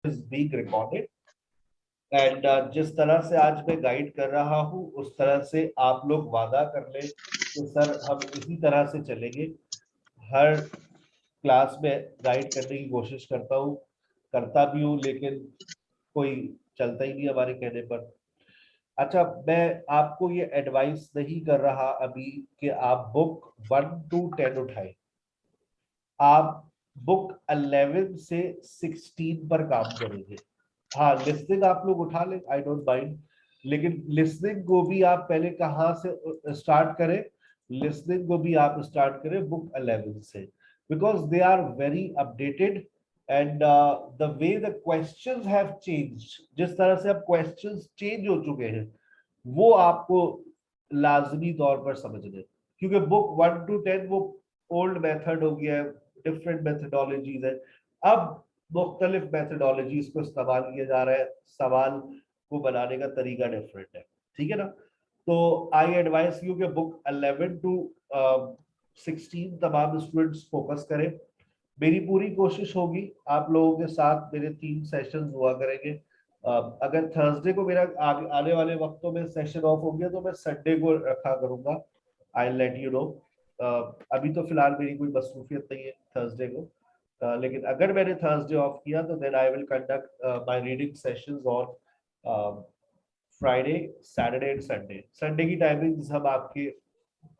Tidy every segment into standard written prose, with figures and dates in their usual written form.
Is being recorded and जिस तरह से आज मैं गाइड कर रहा हूँ उस तरह से आप लोग वादा कर ले कि सर हम इसी तरह से चलेंगे। हर क्लास में गाइड करने की कोशिश करता हूँ, करता भी हूँ, लेकिन कोई चलता ही नहीं हमारे कहने पर। अच्छा, मैं आपको ये एडवाइस नहीं कर रहा अभी कि आप बुक 1 to 10 उठाएं। आप बुक 11 से 16 पर काम करेंगे। हाँ, लिसनिंग आप लोग उठा लें, आई डोंट माइंड, लेकिन लिसनिंग को भी आप पहले कहाँ से स्टार्ट करें? लिसनिंग को भी आप स्टार्ट करें बुक 11 से, because they are very updated and the way the questions have changed, जिस तरह से अब क्वेश्चंस चेंज हो चुके हैं वो आपको लाजमी तौर पर समझने, क्योंकि बुक 1 to 10 वो ओल्ड मेथड हो गया है, डिफरेंट मेथडोलॉजीज है। अब मुख्तलिफ मेथडोलॉजीज को इस्तेमाल किया जा रहा है, सवाल को बनाने का तरीका डिफरेंट है, ठीक है ना। तो आई एडवाइस यू कि बुक 11 to 16 तमाम स्टूडेंट्स फोकस करें। मेरी पूरी कोशिश होगी आप लोगों के साथ, मेरे 3 सेशंस हुआ करेंगे। अगर थर्सडे को मेरा आने वाले वक्तों में सेशन ऑफ हो गया तो मैं संडे को रखा करूंगा, आई लेट यू नो। अभी तो फिलहाल मेरी कोई मसरूफियत नहीं है थर्सडे को, लेकिन अगर मैंने थर्सडे ऑफ किया तो then I will conduct my reading sessions on Friday, Saturday and Sunday. Sunday की टाइमिंग्स हम आपके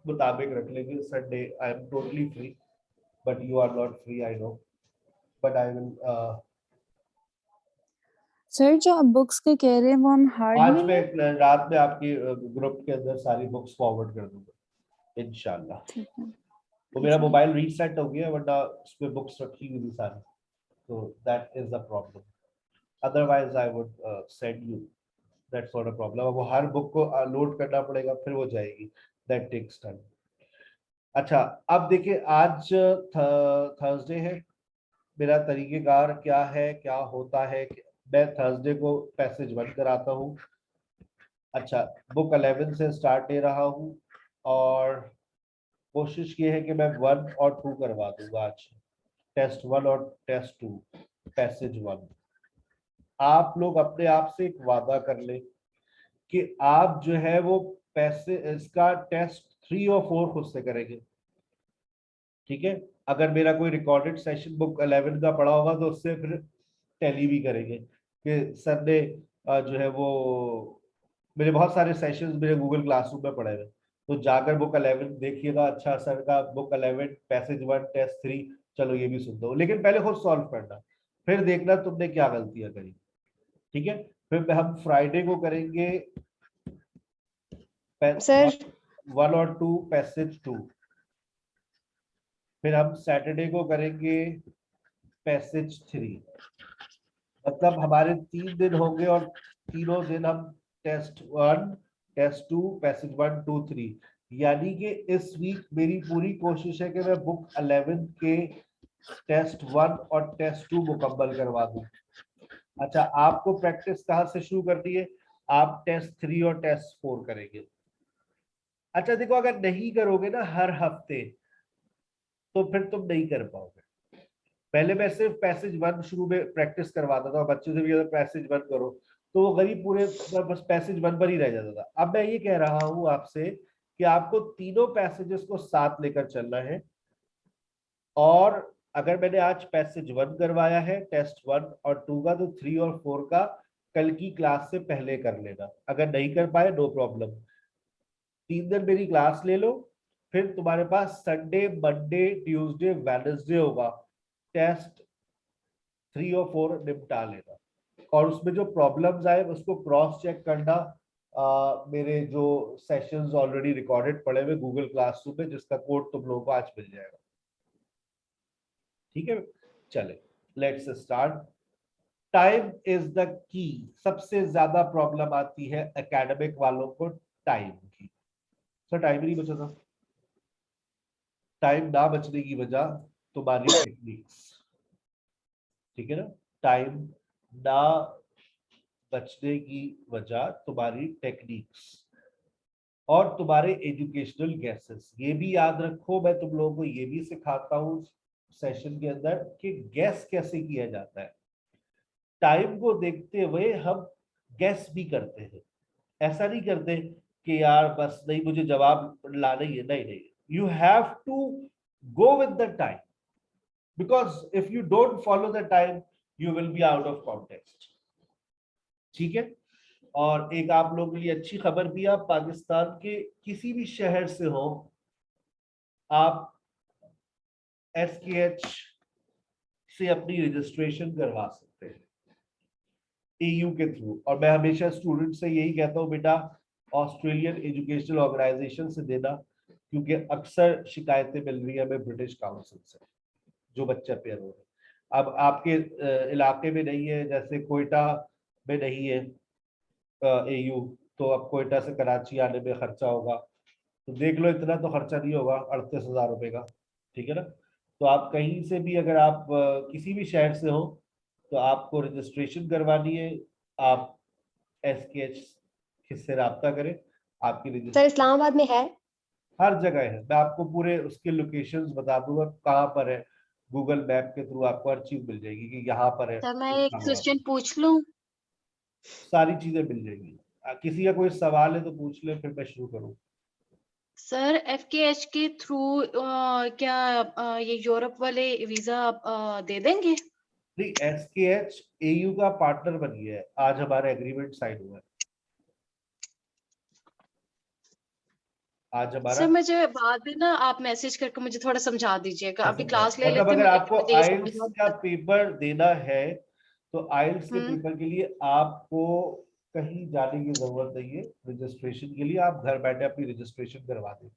मुताबिक रख लेंगे। Sunday I am totally free, but you are not free, I know, but I will sir जो आप बुक्स के कह रहे हैं वो हम हार्ड आज में मैं लें? रात में आपके ग्रुप के अंदर सारी बुक्स फॉरवर्ड कर दूंगा इंशाल्लाह। ठीक है। तो मेरा मोबाइल रीसेट हो गया, वरना उसमें बुक्स रखी हुई थी सारी, तो that is the problem. Otherwise I would send you, that's not a problem. वो हर बुक को लोड करना पड़ेगा, फिर वो जाएगी, दैट टेक्स टाइम। अच्छा, अब देखिए, आज थर्सडे है। मेरा तरीकेकार क्या है, क्या होता है कि मैं थर्सडे को पैसेज 1 कराता हूँ। अच्छा, बुक 11 से स्टार्ट ले रहा हूँ और कोशिश ये है कि मैं 1 और 2 करवा दूंगा आज, टेस्ट 1 और टेस्ट 2, पैसेज 1। आप लोग अपने आप से एक वादा कर ले कि आप जो है वो पैसे इसका टेस्ट 3 और 4 खुद से करेंगे, ठीक है। अगर मेरा कोई रिकॉर्डेड सेशन बुक 11 का पढ़ा होगा तो उससे फिर टैली भी करेंगे कि सर ने जो है वो, मेरे बहुत सारे सेशंस मेरे गूगल क्लासरूम में पड़े हुए, तो जाकर बुक 11 देखिएगा। अच्छा, सर का बुक 11 पैसेज 1 टेस्ट 3, चलो ये भी सुन दो, लेकिन पहले खुद सॉल्व करना, फिर देखना तुमने क्या गलतियां करी, ठीक है। फिर हम फ्राइडे को करेंगे सर 1 और 2 पैसेज 2। फिर हम सैटरडे को करेंगे पैसेज 3। मतलब हमारे 3 दिन होंगे और तीनों दिन हम टेस्ट 1, टेस्ट 2, पैसेज 1, 2, 3, यानी कि इस वीक मेरी पूरी कोशिश है कि मैं बुक 11 के टेस्ट 1 और टेस्ट 2 मुकम्मल करवा दूं। अच्छा, आपको प्रैक्टिस कहाँ से शुरू करनी है? आप टेस्ट 3 और टेस्ट 4 करेंगे। अच्छा देखो, अगर नहीं करोगे ना हर हफ्ते तो फिर तुम नहीं कर पाओगे। पहले मैं सिर्फ पैसेज 1 शुरू में प्रैक्टिस करवाता था, बच्चों से भी अगर पैसेज 1 करो तो वो गरीब पूरे बस पैसेज 1 पर ही रह जाता था। अब मैं ये कह रहा हूँ आपसे कि आपको तीनों पैसेजेस को साथ लेकर चलना है। और अगर मैंने आज पैसेज 1 करवाया है टेस्ट 1 और 2 का, तो 3 और 4 का कल की क्लास से पहले कर लेना। अगर नहीं कर पाए नो प्रॉब्लम, 3 दिन मेरी क्लास ले लो, फिर तुम्हारे पास संडे, मंडे, ट्यूसडे, वेडनेसडे होगा, टेस्ट 3 और 4 निपटा लेना। और उसमें जो प्रॉब्लम्स आए उसको क्रॉस चेक करना। मेरे जो सेशंस ऑलरेडी रिकॉर्डेड पड़े हुए गूगल क्लासरूम में, जिसका कोड तुम लोगों को आज मिल जाएगा, ठीक है। चले, let's start. Time is the key. सबसे ज्यादा प्रॉब्लम आती है एकेडमिक वालों को टाइम की। सर टाइम ही नहीं बचा था। टाइम ना बचने की वजह तुम्हारी टेक्निक्स, ठीक है ना। टाइम ना बचने की वजह तुम्हारी टेक्निक्स और तुम्हारे एजुकेशनल गैसेस। ये भी याद रखो, मैं तुम लोगों को ये भी सिखाता हूँ सेशन के अंदर कि गैस कैसे किया जाता है। टाइम को देखते हुए हम गेस भी करते हैं, ऐसा नहीं करते कि यार बस नहीं मुझे जवाब लाना ही है, नहीं नहीं, you have to go with the time, because if you don't follow the time you will be out of context. ठीक है, और एक आप लोगों के लिए अच्छी खबर भी, आप पाकिस्तान के किसी भी शहर से हो, आप SKH से अपनी रजिस्ट्रेशन करवा सकते हैं AU के थ्रू। और मैं हमेशा स्टूडेंट से यही कहता हूँ, बेटा ऑस्ट्रेलियन एजुकेशनल ऑर्गेनाइजेशन से देना, क्योंकि अक्सर शिकायतें मिल रही है हमें ब्रिटिश काउंसिल से, जो बच्चे पेयर हो रहे हैं। अब आपके इलाके में नहीं है, जैसे कोयटा में नहीं है AU, तो अब कोयटा से कराची आने में खर्चा होगा, तो देख लो इतना तो खर्चा नहीं होगा 38,000 रुपए का। ठीक है ना, तो आप कहीं से भी अगर आप किसी भी शहर से हो तो आपको रजिस्ट्रेशन करवानी है, आप SKH से रब्ता करें, आपकी सर रजिस्ट्रेशन इस्लामाबाद में है? हर जगह है। मैं आपको पूरे उसके लोकेशंस बता दूंगा कहाँ पर है, गूगल मैप के थ्रू आपको हर चीज मिल जाएगी कि यहाँ पर है सर मैं एक इस्लामाबाद क्वेश्चन में। पूछ लूं? सारी चीजें मिल जाएंगी। किसी का कोई सवाल है तो पूछ ले, फिर मैं शुरू करूँ। सर FKH के थ्रू क्या ये यूरोप वाले वीजा दे देंगे? नहीं, SKH AU का पार्टनर बनी है, आज हमारा एग्रीमेंट साइन हुआ है। आज हमारा सर मुझे बाद में ना आप मैसेज करके मुझे थोड़ा समझा दीजिएगा, अभी क्लास ले मतलब लेते अगर आपको मुझे ये आइल्स समझ का में पेपर देना है तो आइल्स के पेपर के लिए आपको कहीं जाने की जरूरत नहीं है। रजिस्ट्रेशन के लिए आप घर बैठे अपनी रजिस्ट्रेशन करवा दें,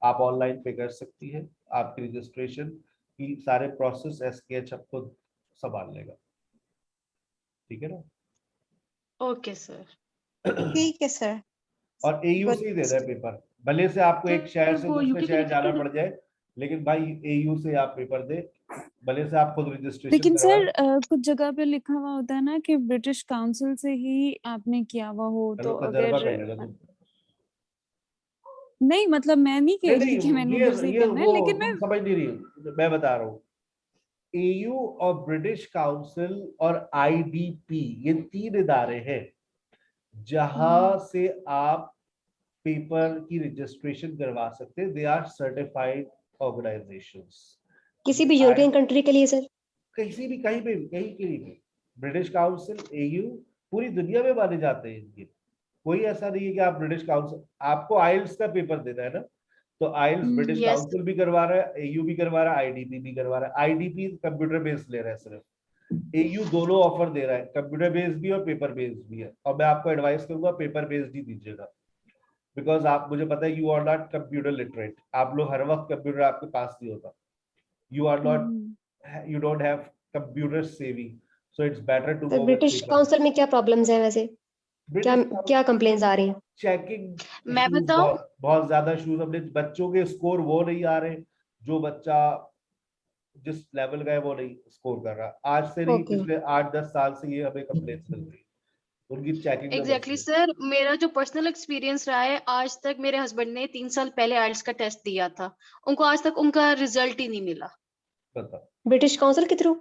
आप ऑनलाइन पे कर सकती है, आपकी रजिस्ट्रेशन की सारे प्रोसेस SKH आपको संभाल लेगा। ठीक है ना? Okay sir. ठीक है सर। और AU से ही देना है पेपर, भले से आपको एक शहर से वो दूसरे यूके के शहर लिए जाना कितने पड़ जाए, लेकिन भाई AU से आप पेपर दे, भले से आप खुद रजिस्ट्रेशन लेकिन करवाएं। सर कुछ जगह पे लिखा हुआ होता है ना कि ब्रिटिश काउंसिल से ही आपने किया हुआ हो, चलो तो तजर्बा अगर कर लेना तुम। नहीं मतलब मैं नहीं कह रही कि नहीं मैंने ये उधर से ये करना वो है, लेकिन मैं तुम समझ नहीं रही, मैं बता रहा हूँ। AU और ब्रिटिश काउंसिल और IDP, ये 3 इदारे हैं जहां से आप पेपर की रजिस्ट्रेशन करवा सकते हैं। They are certified organisations. किसी भी यूरोपियन कंट्री के लिए सर? किसी भी कहीं पे कहीं के लिए, ब्रिटिश काउंसिल AU पूरी दुनिया में माने जाते हैं इनके। कोई ऐसा नहीं है कि आप ब्रिटिश काउंसिल, आपको आइल्स का पेपर देना है ना, तो आइल्स ब्रिटिश यस काउंसिल भी करवा रहा है, AU भी करवा रहा है, IDP भी करवा रहा है। IDP कंप्यूटर बेस्ड ले रहा है सिर्फ, AU दोनों ऑफर दे रहा है, कंप्यूटर बेस्ड भी और पेपर बेस्ड भी है। और मैं आपको एडवाइस करूंगा पेपर बेस्ड ही दीजिएगा, बिकॉज आप, मुझे पता है you are not computer literate, आप लोग हर वक्त कंप्यूटर आपके पास नहीं होता, you are not, you don't have computer savvy, so it's better to sir go with British paper. Council में क्या प्रॉब्लम्स हैं वैसे? क्या British क्या कंप्लेंट्स आ रही हैं? चेकिंग मैं इश्यूज, बताऊं? बहुत ज्यादा इश्यूज, अपने बच्चों के स्कोर वो नहीं आ रहे जो बच्चा जिस लेवल का है वो नहीं स्कोर कर रहा। आज से नहीं, ओके। पिछले 8-10 साल से ये हमें कंप्लेंट्स मिल रही है, उनकी चेकिंग में एग्जैक्टली मसले। सर, मेरा जो पर्सनल एक्सपीरियंस रहा है, आज तक मेरे हस्बैंड ने 3 साल पहले आइल्स का टेस्ट दिया था, उनको आज तक उनका रिजल्ट ही नहीं मिला। बताओ। ब्रिटिश काउंसिल के थ्रू?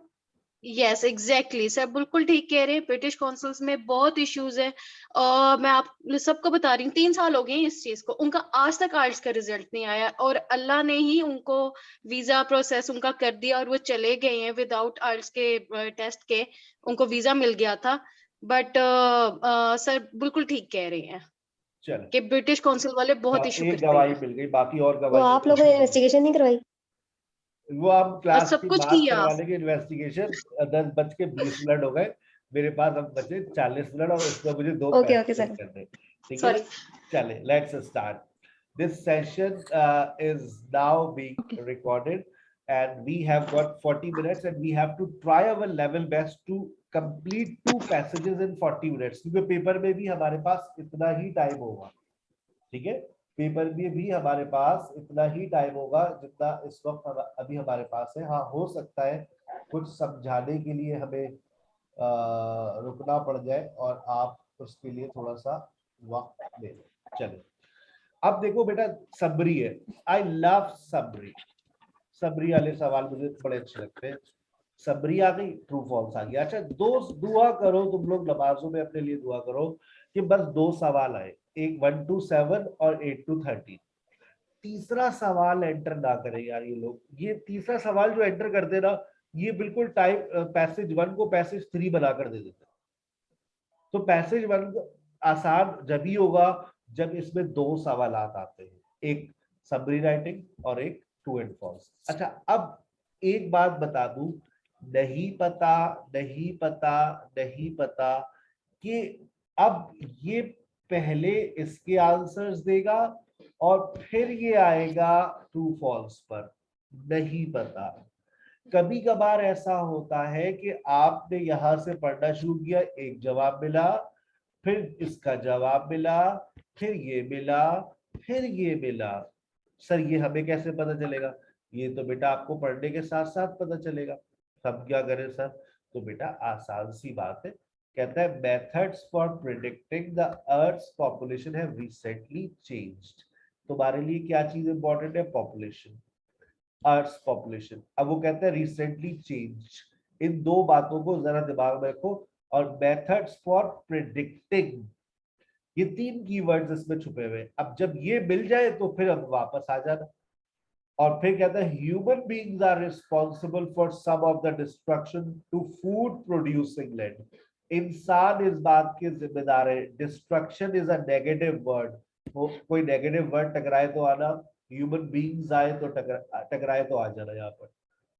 यस एग्जैक्टली सर, बिल्कुल ठीक कह रहे हैं। ब्रिटिश काउंसिल्स में बहुत इश्यूज है, और मैं आप सबको बता रही हूँ 3 साल हो गए हैं इस चीज को, उनका आज तक आइल्स का रिजल्ट नहीं आया, और अल्लाह ने ही उनको वीजा प्रोसेस उनका कर दिया और वो चले गए हैं विदाउट आइल्स के टेस्ट के, उनको वीजा मिल गया था। बट सर बिल्कुल ठीक कह रहे हैं चलो, कि ब्रिटिश काउंसिल वाले बहुत इशू एक करते गवाही हैं। मिल गई, बाकी और तो गवाही आप लोगों ने इन्वेस्टिगेशन नहीं करवाई? वो हम और क्लास सब की कुछ बात किया। करवाने के इन्वेस्टिगेशन 10:20 हो गए, मेरे पास अब बचे 40 मिनट, और उसमें मुझे 2 ओके ओके पैसेज सर, करने। ठीक है, सॉरी। चले let's start. This session is now being recorded and we have got 40 minutes and we have to try our level best to complete 2 passages in 40 minutes, क्योंकि paper में भी हमारे पास इतना ही time होगा। ठीक है, पेपर में भी हमारे पास इतना ही टाइम होगा जितना इस वक्त अभी हमारे पास है। हाँ, हो सकता है कुछ समझाने के लिए हमें रुकना पड़ जाए और आप उसके लिए थोड़ा सा वक्त ले लें। चलिए, अब देखो बेटा, सबरी है, आई लव सबरी। सबरी वाले सवाल मुझे बड़े अच्छे लगते हैं। सबरी आ गई, ट्रू फॉल्स आ गया। अच्छा, दुआ करो तुम लोग नमाजों में, अपने लिए दुआ करो कि बस 2 सवाल आए, एक 1 to 7 और 8 to 13। तीसरा सवाल एंटर ना करें यार ये लोग। ये तीसरा सवाल जो एंटर करते ना, ये बिल्कुल टाइप पैसेज 1 को पैसेज 3 बनाकर दे देते। तो पैसेज 1 आसान जब ही होगा जब इसमें 2 सवाल आते हैं, एक समरी राइटिंग और एक ट्रू एंड फॉल्स। अच्छा, अब एक बात बता दूं, नहीं पता नहीं पता नहीं पता कि अब ये पहले इसके आंसर्स देगा और फिर ये आएगा ट्रू फॉल्स पर, नहीं पता। कभी कभार ऐसा होता है कि आपने यहां से पढ़ना शुरू किया, एक जवाब मिला, फिर इसका जवाब मिला, फिर ये मिला, फिर ये मिला। सर ये हमें कैसे पता चलेगा? ये तो बेटा आपको पढ़ने के साथ साथ पता चलेगा। हम क्या करें सर? तो बेटा आसान सी बात है, कहता है methods for predicting the earth's population have recently changed. तुम्हारे लिए क्या चीज इंपॉर्टेंट है? Population, earth population. अब वो कहते हैं रिसेंटली चेंज। इन दो बातों को जरा दिमाग में रखो। और मेथड्स फॉर प्रिडिक्टिंग, ये 3 कीवर्ड्स इसमें छुपे हुए। अब जब ये मिल जाए तो फिर अब वापस आ जाना। और फिर कहता है human beings are responsible for some of the destruction to food producing land. इंसान इस बात के जिम्मेदार है। Destruction is a negative word, कोई नेगेटिव वर्ड टकराए तो आना, ह्यूमन बीइंग्स आए तो टकराए तो आ जाना यहाँ पर,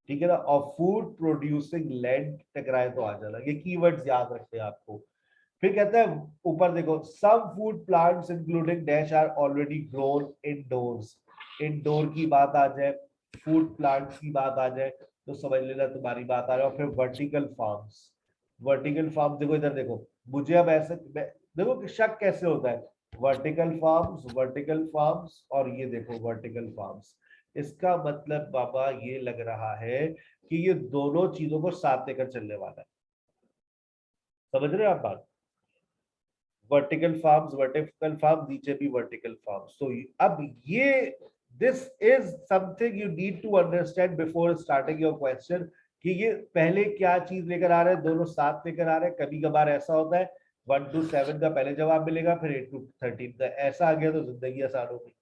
ठीक है ना। और फूड प्रोड्यूसिंग लैंड टकराए तो आ जाना। ये कीवर्ड्स याद रखते हैं आपको। फिर कहता है ऊपर देखो, some food plants including dash are already grown indoors. Indoor की बात आ जाए, फूड प्लांट्स की बात आ जाए तो समझ लेना तुम्हारी बात आ रहा है। और फिर वर्टिकल फार्म्स, वर्टिकल फार्म देखो, इधर देखो, मुझे अब ऐसे देखो कि शक कैसे होता है, वर्टिकल फार्म्स और ये देखो वर्टिकल फार्म्स। इसका मतलब बाबा ये लग रहा है कि ये दोनों चीजों को साथ लेकर चलने वाला है। समझ रहे हो आप बात? वर्टिकल फार्म, नीचे भी वर्टिकल फार्म्स। तो अब ये this is something you need to understand before starting your question, कि ये पहले क्या चीज लेकर आ रहे हैं, दोनों साथ लेकर आ रहे हैं। कभी कभार ऐसा होता है 1 to 7 का पहले जवाब मिलेगा, फिर 8 to 13 का। ऐसा आ गया तो जिंदगी आसान हो गई।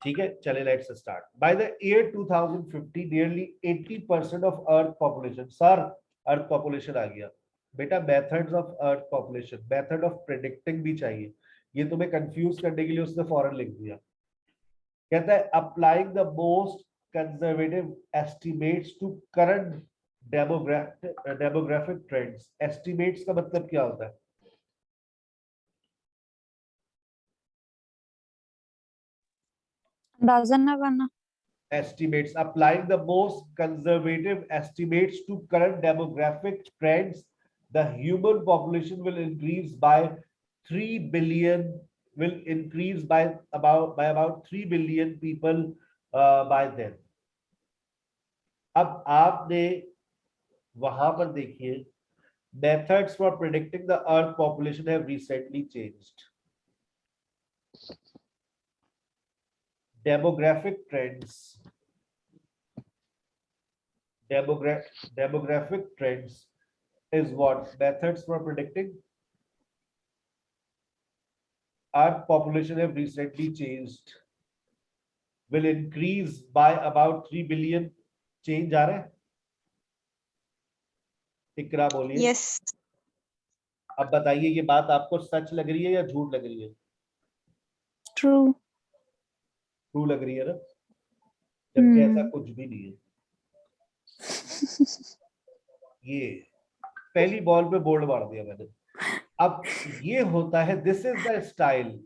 ठीक है, चले let's start. By the year 2050 nearly 80% of earth population, sir earth population आ गया बेटा। Methods of earth population, method of predicting भी चाहिए। ये तुम्हें कंफ्यूज करने के लिए उसने फौरन लिख दिया। कहता है applying the most conservative estimates to current demographic trends. Estimates का मतलब क्या होता है? अंदाजा ना करना। Estimates, applying the most conservative estimates to current demographic trends, the human population will increase by 3 billion, will increase by about 3 billion people by then. अब आपने वहां पर देखिए, methods for predicting the earth population have recently changed. Demographic trends, demographic trends is what? Methods for predicting earth population have recently changed, will increase by about 3 billion. Change आ रहा है? इकरा बोलिए। Yes. अब बताइए ये बात आपको सच लग रही है या झूठ लग रही है? ट्रू। ट्रू लग रही है ना, जबकि ऐसा कुछ भी नहीं है। ये पहली बॉल पे बोल्ड मार दिया मैंने। अब ये होता है, दिस इज द स्टाइल।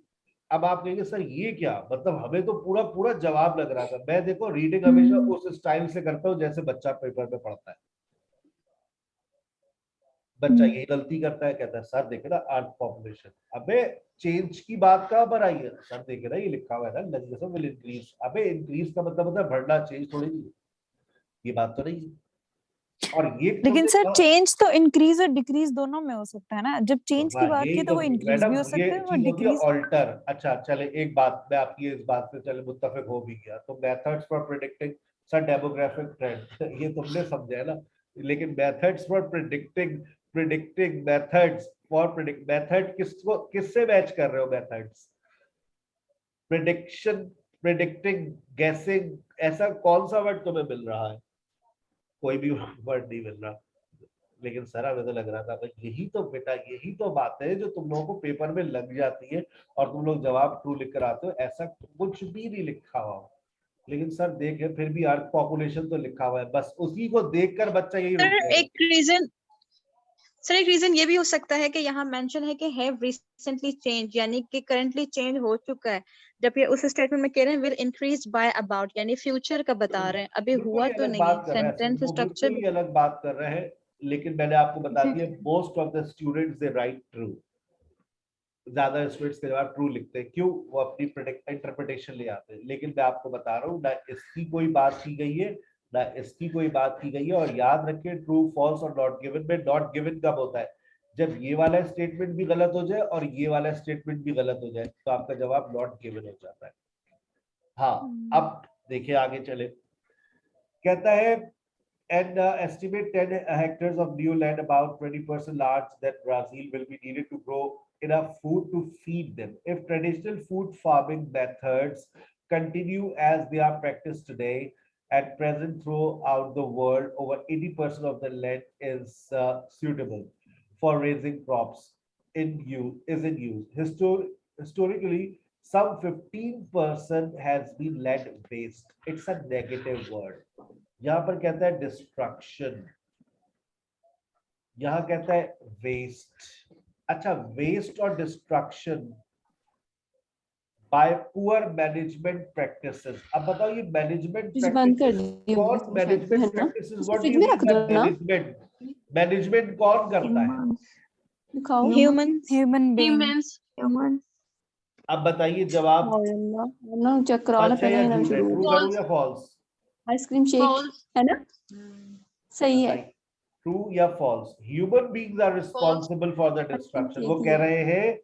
अब आप कहेंगे सर ये क्या मतलब, हमें तो पूरा पूरा जवाब लग रहा था। मैं देखो रीडिंग हमेशा उस स्टाइल से करता हूँ जैसे बच्चा पेपर में पढ़ता है। बच्चा यही गलती करता है, कहता है सर देखे ना अर्थ पॉपुलेशन, अबे चेंज की बात कहां पर आई है? सर देखे ना ये लिखा हुआ है ना लेजिस्लेशन विल इंक्रीज। अबे इंक्रीज का मतलब होता है बढ़ना, चेंज थोड़ी नहीं। ये बात तो नहीं है। और ये लेकिन सर चेंज तो इंक्रीज और डिक्रीज दोनों में हो सकता है ना। जब चेंज की बात की तो वो इंक्रीज भी हो सकता है और डिक्रीज। ऑल्टर। अच्छा चले एक बात मैं आपकी इस बात से चले मुत्तफिक हो भी गया। तो methods for predicting sir demographic trend ये तुमने समझा है ना, लेकिन methods for predicting methods for predict method किसको किससे मैच कर रहे हो? मेथड्स प्रिडिक्शन, प्रिडिक्टिंग, गेसिंग, ऐसा कौन सा वर्ड तुम्हें मिल रहा है? कोई भी वर्ड नहीं मिल रहा। लेकिन सर हमें तो लग रहा था यही तो बेटा, यही तो बात है जो तुम लोगों को पेपर में लग जाती है और तुम लोग जवाब ट्रू लिख कर आते हो, ऐसा कुछ भी नहीं लिखा हुआ। लेकिन सर देखे फिर भी यार पॉपुलेशन तो लिखा हुआ है, बस उसी को देखकर बच्चा यही रुक सर जाएगा। एक रीजन ये भी हो सकता है कि यहाँ मेंशन है कि हैव रिसेंटली चेंज, यानी कि करंटली चेंज हो चुका है, जबकि उस स्टेटमेंट में कह रहे हैं विल इंक्रीज बाय अबाउट, यानी फ्यूचर का बता रहे हैं, अभी बिल्कुल हुआ ही तो अलग नहीं बात है। कर रहे हैं, सेंटेंस वो स्ट्रक्चर बिल्कुल ही अलग बात कर रहे हैं। लेकिन मैंने आपको बता दिया most of the students they right true, ज्यादा स्टूडेंट्स के जवाब ट्रू लिखते हैं। क्यों? वो अपनी इंटरप्रिटेशन ले आते हैं। लेकिन मैं आपको बता रहा हूँ ना इसकी कोई बात की गई है ना इसकी कोई बात की गई है। और याद रखिए ट्रू, फॉल्स और नॉट गिवन में नॉट गिवन कब होता है? जब ये वाला स्टेटमेंट भी गलत हो जाए और ये वाला स्टेटमेंट भी गलत हो जाए तो आपका जवाब नॉट गिवन हो जाता है। हाँ, अब देखिए आगे चले। कहता है and estimate 10 hectares of new land about 20% large that Brazil will be needed to grow enough food to feed them. If traditional food farming methods continue as they are practiced today at present throughout the world, over 80% of the land is suitable for raising crops in use. Historically, some 15% has been land waste. It's a negative word. यहां पर कहता है destruction, यहां कहता है waste. अच्छा, waste और destruction bye poor management practices. अब बताओ ये मैनेजमेंट प्रैक्टिसेस कौन? Management practices what do you mean by management? Management कौन करता है? ह्यूमंस। अब बताइए जवाब अच्छा या झूठ है? ट्रू करूं या फॉल्स? आइसक्रीम शेक है ना, सही है। ट्रू या false? Human beings are responsible for the destruction. वो कह रहे हैं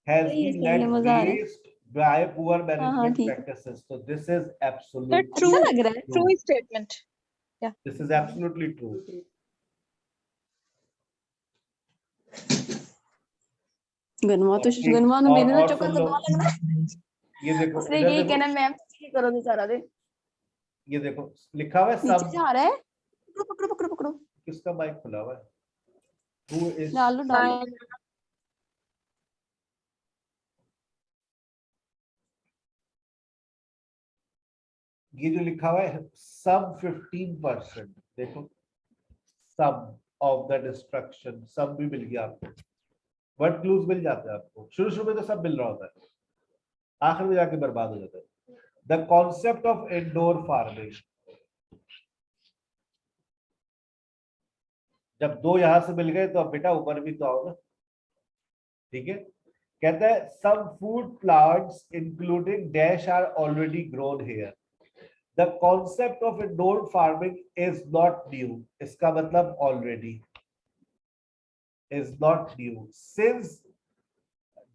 has been let waste by poor management practices. तो दिस इज एब्सोल्युटली ट्रू लग रहा है। True statement. This is absolutely true. गुनवा तो मेरे तो चक्कर लग रहा है। ये देखो उसने यही कहना मैम करो तो सारा दिन। ये देखो लिखा हुआ है सब। नीचे जा रहा है, पकड़ो पकड़ो पकड़ो। किसका माइक खुला हुआ है? Who is डालो डालो। ये जो लिखा हुआ है सब 15%, देखो सब ऑफ द डिस्ट्रक्शन, सब भी मिल गया आपको। वर्ड क्लूज मिल जाते हैं आपको। शुरू में तो सब मिल रहा होता है, आखिर में जाके बर्बाद हो जाता है। The concept of indoor farming, जब दो यहां से मिल गए तो अब बेटा ऊपर भी तो आओ ना, ठीक है। कहता है some food plants including dash are already grown here. The concept of indoor farming is not new, इसका मतलब already is not new since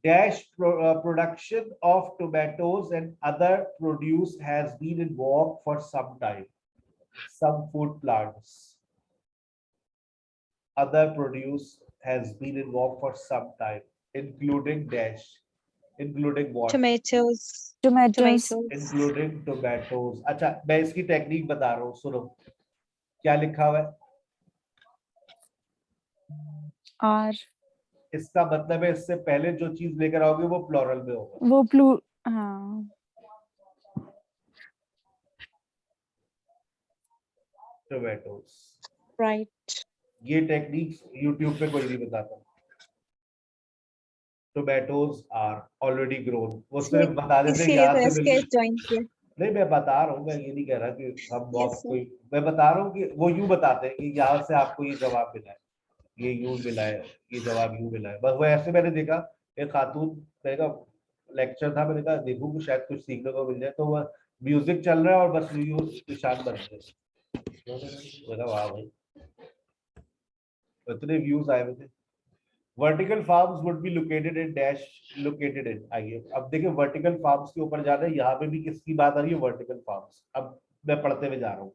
dash production of tomatoes and other produce has been in vogue for some time. Some food plants, other produce has been in vogue for some time, including dash, including what? Tomatoes. Including tomatoes. अच्छा, मैं इसकी technique बता रहा हूँ, सुनो क्या लिखा हुआ है। और इसका मतलब है इससे पहले जो चीज लेकर आओगे वो प्लूरल में होगा। वो हाँ, टोमेटोस, राइट। ये टेक्निक्स YouTube पे कोई नहीं बताता। टोमेटोज आर ऑलरेडी ग्रोन, वो सिर्फ बता देते हैं यहाँ से मिल। ज्वाइन किया। नहीं, मैं बता रहा हूँ, मैं ये नहीं कह रहा कि हम बहुत कोई, मैं बता रहा हूँ कि वो यूं बताते हैं कि यहाँ से आपको ये जवाब मिला है, ये यूं मिला है, ये जवाब यूं मिला है। बस वो ऐसे मैंने देखा एक खातून, मैंने कहा लेक्चर था, मैंने कहा देखूं कि शायद कुछ सीखने को मिल जाए, तो वह म्यूजिक चल रहा है और बस यूं निशान बन गए। वाह भाई, इतने व्यूज आए हुए थे। Vertical farms would be located in dash located in. आइए अब देखिए वर्टिकल फार्म्स के ऊपर जाना है। यहाँ पे भी किसकी बात आ रही है? Vertical farms. अब मैं पढ़ते हुए जा रहा हूँ.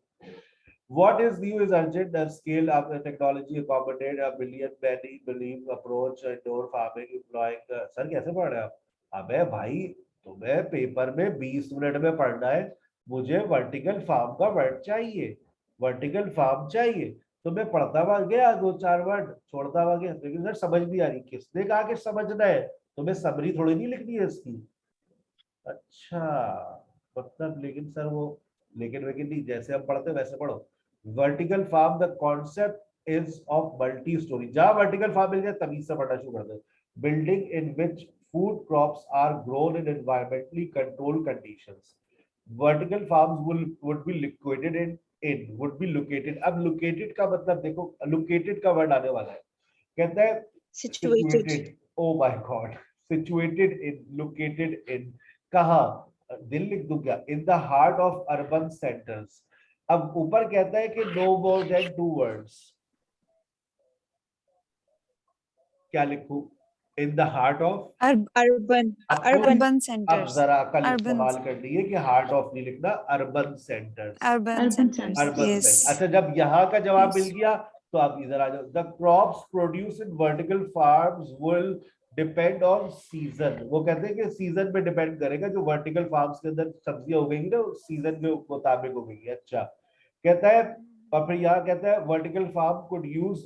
What is new is urgent. The scale of the technology accommodate a million many believe approach indoor farming employing. Sir कैसे पढ़ रहे हैं आप? अबे भाई तुम्हें पेपर में 20 मिनट में पढ़ना है, मुझे वर्टिकल फार्म का वर्ड चाहिए, वर्टिकल फार्म चाहिए. तो मैं पढ़ता हुआ गया 2-4 वर्ड, छोड़ता हुआ गया, लेकिन सर समझ नहीं आ रही. किसने कहा कि समझना है? तुम्हें समरी थोड़ी नहीं लिखनी है इसकी. अच्छा मतलब लेकिन सर वो लेकिन नहीं, जैसे हम पढ़ते वैसे पढ़ो. Vertical farm the concept is of multi storey. जहां वर्टिकल फार्म मिल जाए तभी से पढ़ना शुरू कर दो. Building in which food crops are grown in environmentally controlled conditions. Vertical farms would be liquidated in would be located. अब लोकेटेड का मतलब देखो, लोकेटेड का वर्ड आने वाला है. कहता है Situated. Oh my God. Situated in, located in, कहा? दिल लिख दूं क्या? In the heart of urban centres. अब ऊपर कहता है कि नो मोर देन 2 वर्ड्स. क्या लिखूं? In the heart of Urban. Urban अब सेंटर्स. जरा कल Urban इस्तेमाल कर लिए कि हार्ट ऑफ नहीं लिखना, urban centres. Urban centres. Urban yes. Centre. अच्छा जब यहाँ का जवाब Yes. मिल गया तो आप इधर आ जाओ. The crops produce in vertical farms will depend on season. वो कहते हैं कि सीजन पे डिपेंड करेगा. जो वर्टिकल फार्म्स के अंदर सब्जियां उगेंगी ना, सीजन के मुताबिक उगेंगी. अच्छा कहता है, और फिर यहाँ कहता है vertical farm could use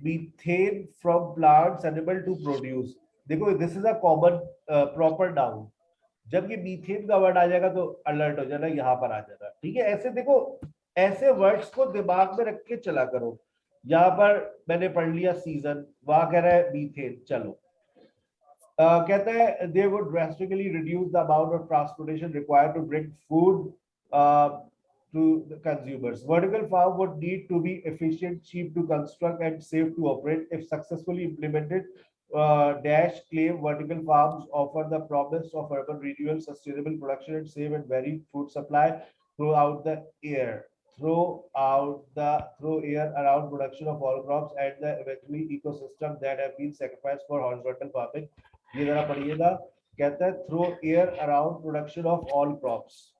methane from plants animal to produce. देखो this is a common proper noun. जब ये मीथेन का वर्ड आ जाएगा तो अलर्ट हो जाना, यहाँ पर आ जाना. ठीक है, ऐसे देखो, ऐसे वर्ड्स को दिमाग में रख के चला करो. यहाँ पर मैंने पढ़ लिया सीजन, वहां कह रहा है मीथेन. चलो कहता है they would drastically reduce the amount of transportation required to bring food to the consumers. Vertical farm would need to be efficient, cheap to construct and safe to operate. If successfully implemented, Dash claim vertical farms offer the promise of urban renewal, sustainable production and safe and varied food supply throughout the air. Through air around production of all crops and the eventually ecosystem that have been sacrificed for horizontal farming. ये जरा पढ़िएगा. कहता है through air around production of all crops.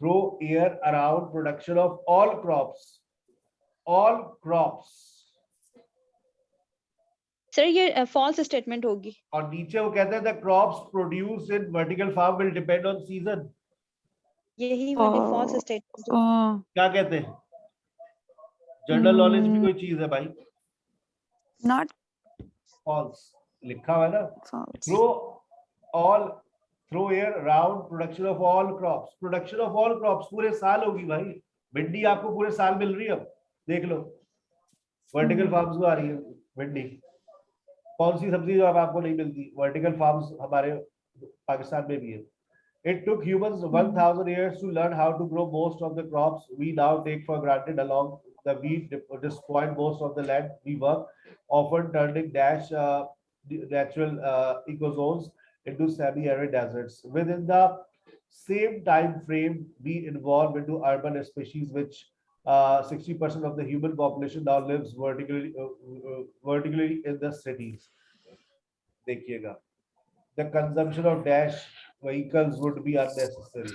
Through air around production of all crops. All crops. Sir ये false statement होगी. और नीचे वो कहता है the crops produced in vertical farm will depend on season. यही वाली false statement. क्या कहते हैं? जनरल नॉलेज भी कोई चीज है भाई. Not False लिखा हुआ है ना. false. Through air around production of all crops. Production of all crops पूरे साल होगी भाई. भिंडी आपको पूरे साल मिल रही है. अब देख लो वर्टिकल फार्म्स में आ रही है भिंडी. कौन सी सब्जी जो अब आपको नहीं मिलती? वर्टिकल फार्म्स हमारे पाकिस्तान में भी है. It took humans 1,000 years to learn how to grow most of the crops we now take for granted. Along the wheat despoiled most of the land we work, often turning natural ecozones into semi-arid deserts. Within the same time frame, we evolve into urban species, which 60% of the human population now lives vertically in the cities. देखिएगा, the consumption of dash vehicles would be unnecessary.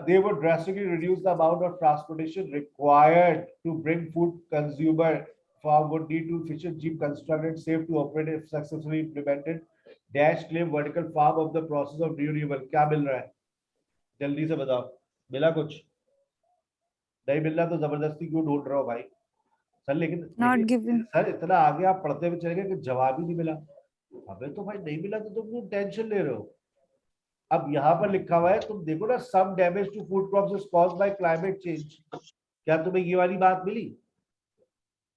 They would drastically reduce the amount of transportation required to bring food. Consumer farm would need to efficient, cheap, constructed, safe to operate if successfully implemented. Dash claim vertical farm of the process of renewable. क्या मिल रहा है? जल्दी से बताओ. मिला कुछ? नहीं मिल रहा तो जबरदस्ती क्यों ढूंढ रहे हो भाई? सर लेकिन सर इतना आगे आप पढ़ते हुए चले गए कि जवाब ही नहीं मिला. अबे तो भाई नहीं मिला तो तुम क्यों टेंशन ले रहे हो? अब यहाँ पर लिखा हुआ है, तुम देखो ना, some damage to food crops is caused by climate change. क्या तुम्हें ये वाली बात मिली?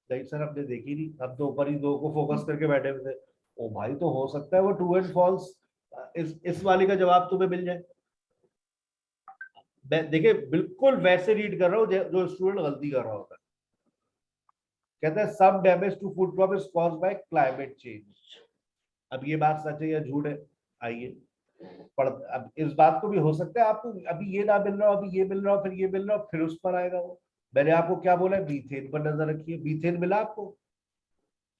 नहीं सर हमने देखी नहीं, हम तो ऊपर ही दो को फोकस करके बैठे हुए थे. ओ भाई तो हो सकता है वो ट्रू एंड फॉल्स इस वाले का जवाब तुम्हें मिल जाए. देखिए बिल्कुल वैसे रीड कर रहा हूँ जो स्टूडेंट गलती कर रहा होता है. कहता है some damage to food crop is caused by climate change. अब ये बात सच है या झूठ है? आइए अब इस बात को भी हो सकता है आपको अभी ये ना मिल रहा हो, अभी ये मिल रहा हो, फिर ये मिल रहा हो, फिर उस पर आएगा वो. मैंने आपको क्या बोला है? मीथेन पर नजर रखिए. मीथेन मिला आपको?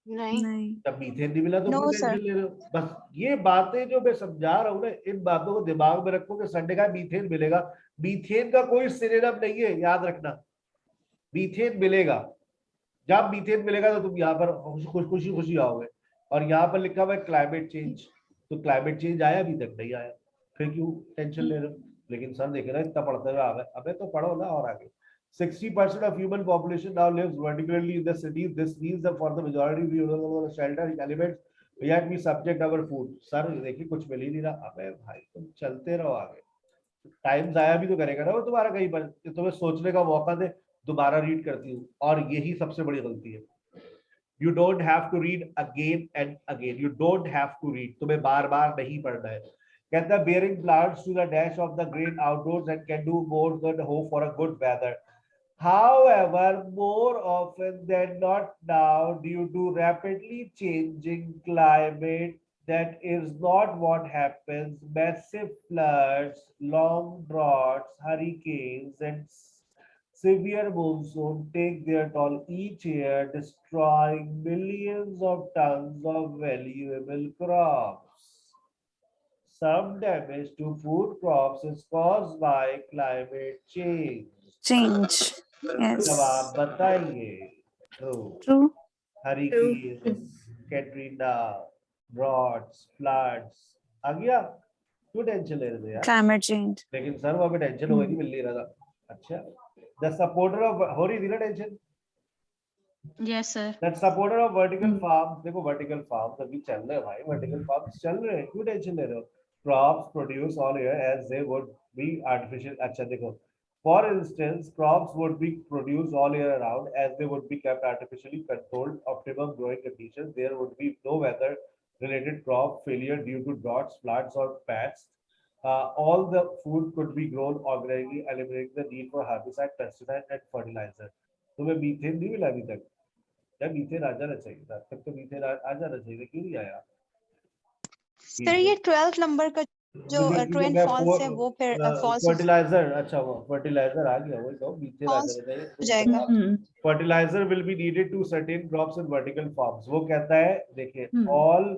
नहीं नहीं जब मीथेन नहीं मिला तो No, क्यों sir. टेंशन ले रहे हो? बस ये बातें जो मैं समझा रहा हूँ ना, इन बातों को दिमाग में रखो कि संडे का मीथेन मिलेगा। मीथेन का कोई सिनोनिम नहीं है, याद रखना। मीथेन मिलेगा, जब मीथेन मिलेगा तो तुम यहाँ पर खुशी खुशी आओगे। और यहाँ पर लिखा हुआ है क्लाइमेट चेंज, तो क्लाइमेट चेंज आया, अभी तक नहीं आया, फिर क्यों टेंशन ले रहे हो? लेकिन सर देखे ना इतना पढ़ते हुए आ गए, अबे तो पढ़ो ना और आगे। 60% of human population now lives vertically in the cities. This means that for the majority we don't have shelter elements, yet we subject our food. Sir देखिए कुछ मिल ही नहीं रहा। अबे भाई तुम चलते रहो आगे, टाइम जाया भी तो करेगा ना वो तुम्हारा कहीं पर, तुम्हें सोचने का मौका दे। दोबारा रीड करती हूँ, और यही सबसे बड़ी गलती है। You don't have to read again and again. You don't have to read. तुम्हें बार बार नहीं पढ़ना है। कहता है bearing plants to the dash of the great outdoors and can do more than hope for a good weather. However, more often than not now, due to rapidly changing climate, that is not what happens. Massive floods, long droughts, hurricanes, and severe monsoon take their toll each year, destroying millions of tons of valuable crops. Some damage to food crops is caused by climate change. change yes जवाब बताइए। true Hurricanes, Katrina, droughts, floods, आ गया? क्यों tension ले रहे थे यार? climate change लेकिन sir वहाँ पे टेंशन हो गई थी, मिल नहीं रहा था। अच्छा, the supporter of हो रही थी ना tension? Yes sir That supporter of vertical farms, देखो vertical farms अभी चल रहे हैं भाई, vertical farms चल रहे हैं, क्यों टेंशन ले रहे हो? Crops produce all year as they would be artificial. अच्छा देखो, for instance, crops would be produced all year round as they would be kept artificially controlled, optimum growing conditions. There would be no weather-related crop failure due to droughts, floods, or pests. All the food could be grown organically, eliminating the need for herbicide, pesticide, and fertilizer. तुम्हें methane नहीं मिला अभी तक? जब methane आ जाना चाहिए था, तब तो मीथेन आ जाना चाहिए, क्यों नहीं आया? सर ये 12th नंबर का जो ट्रू एंड फॉल्स है वो फिर फॉल्स हो फर्टिलाइजर, अच्छा वो फर्टिलाइजर आ गया, वही तो मीथेन आ False जाना चाहिए। जाएगा। Fertiliser will be needed to certain crops in vertical farms. वो कहता है देखिए, हम्म। All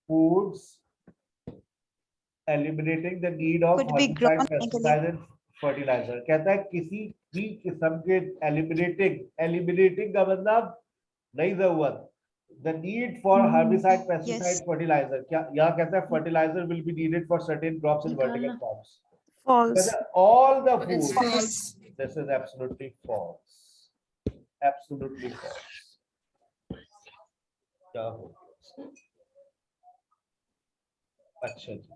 foods eliminating the need of Could be grown pesticide and fertiliser. कहता है किसी भी किस्म के एलिमिनेटिंग का मतलब नहीं जरूरत, the need for herbicide, pesticide, Yes. fertilizer. क्या यहाँ कहता है fertilizer will be needed for certain crops in vertical farms. false कहता है all the It's food. false. This is absolutely false. Absolutely false. क्या हो? अच्छा जी,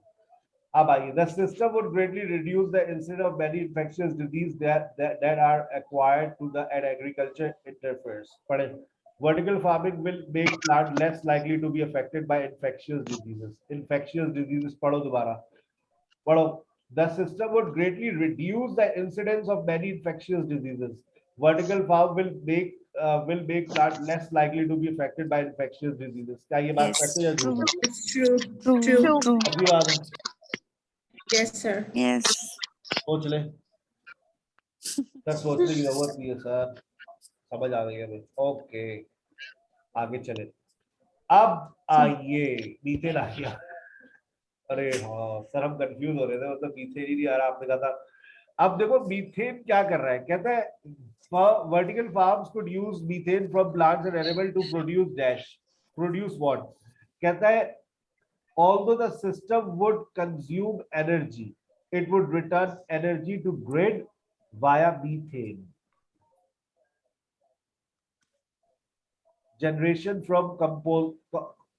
अब आइए, the system would greatly reduce the incidence of many infectious diseases that are acquired to the and agriculture interferes. पढ़े, vertical farming will make plant less likely to be affected by infectious diseases. Infectious diseases पढ़ो दोबारा, पढ़ो. The system would greatly reduce the incidence of many infectious diseases. Vertical farm will make plant less likely to be affected by infectious diseases. क्या ये बात Yes, सच है या झूठ है? It's true. true True. true अभी बात है, Yes, sir. yes सोच ले सर, सोचने की जरूरत नहीं है सर, समझ आ गई है हमें। ओके आगे चले। अब आइए, मीथेन आ गया। अरे हाँ सर, हम कंफ्यूज हो रहे थे, मतलब मीथेन ही नहीं आ रहा, आपने कहा था। अब देखो मीथेन क्या कर रहा है, कहता है vertical farms could use methane from plants and animal to produce what? कहता है although the system would consume energy, it would return energy to grid via methane generation from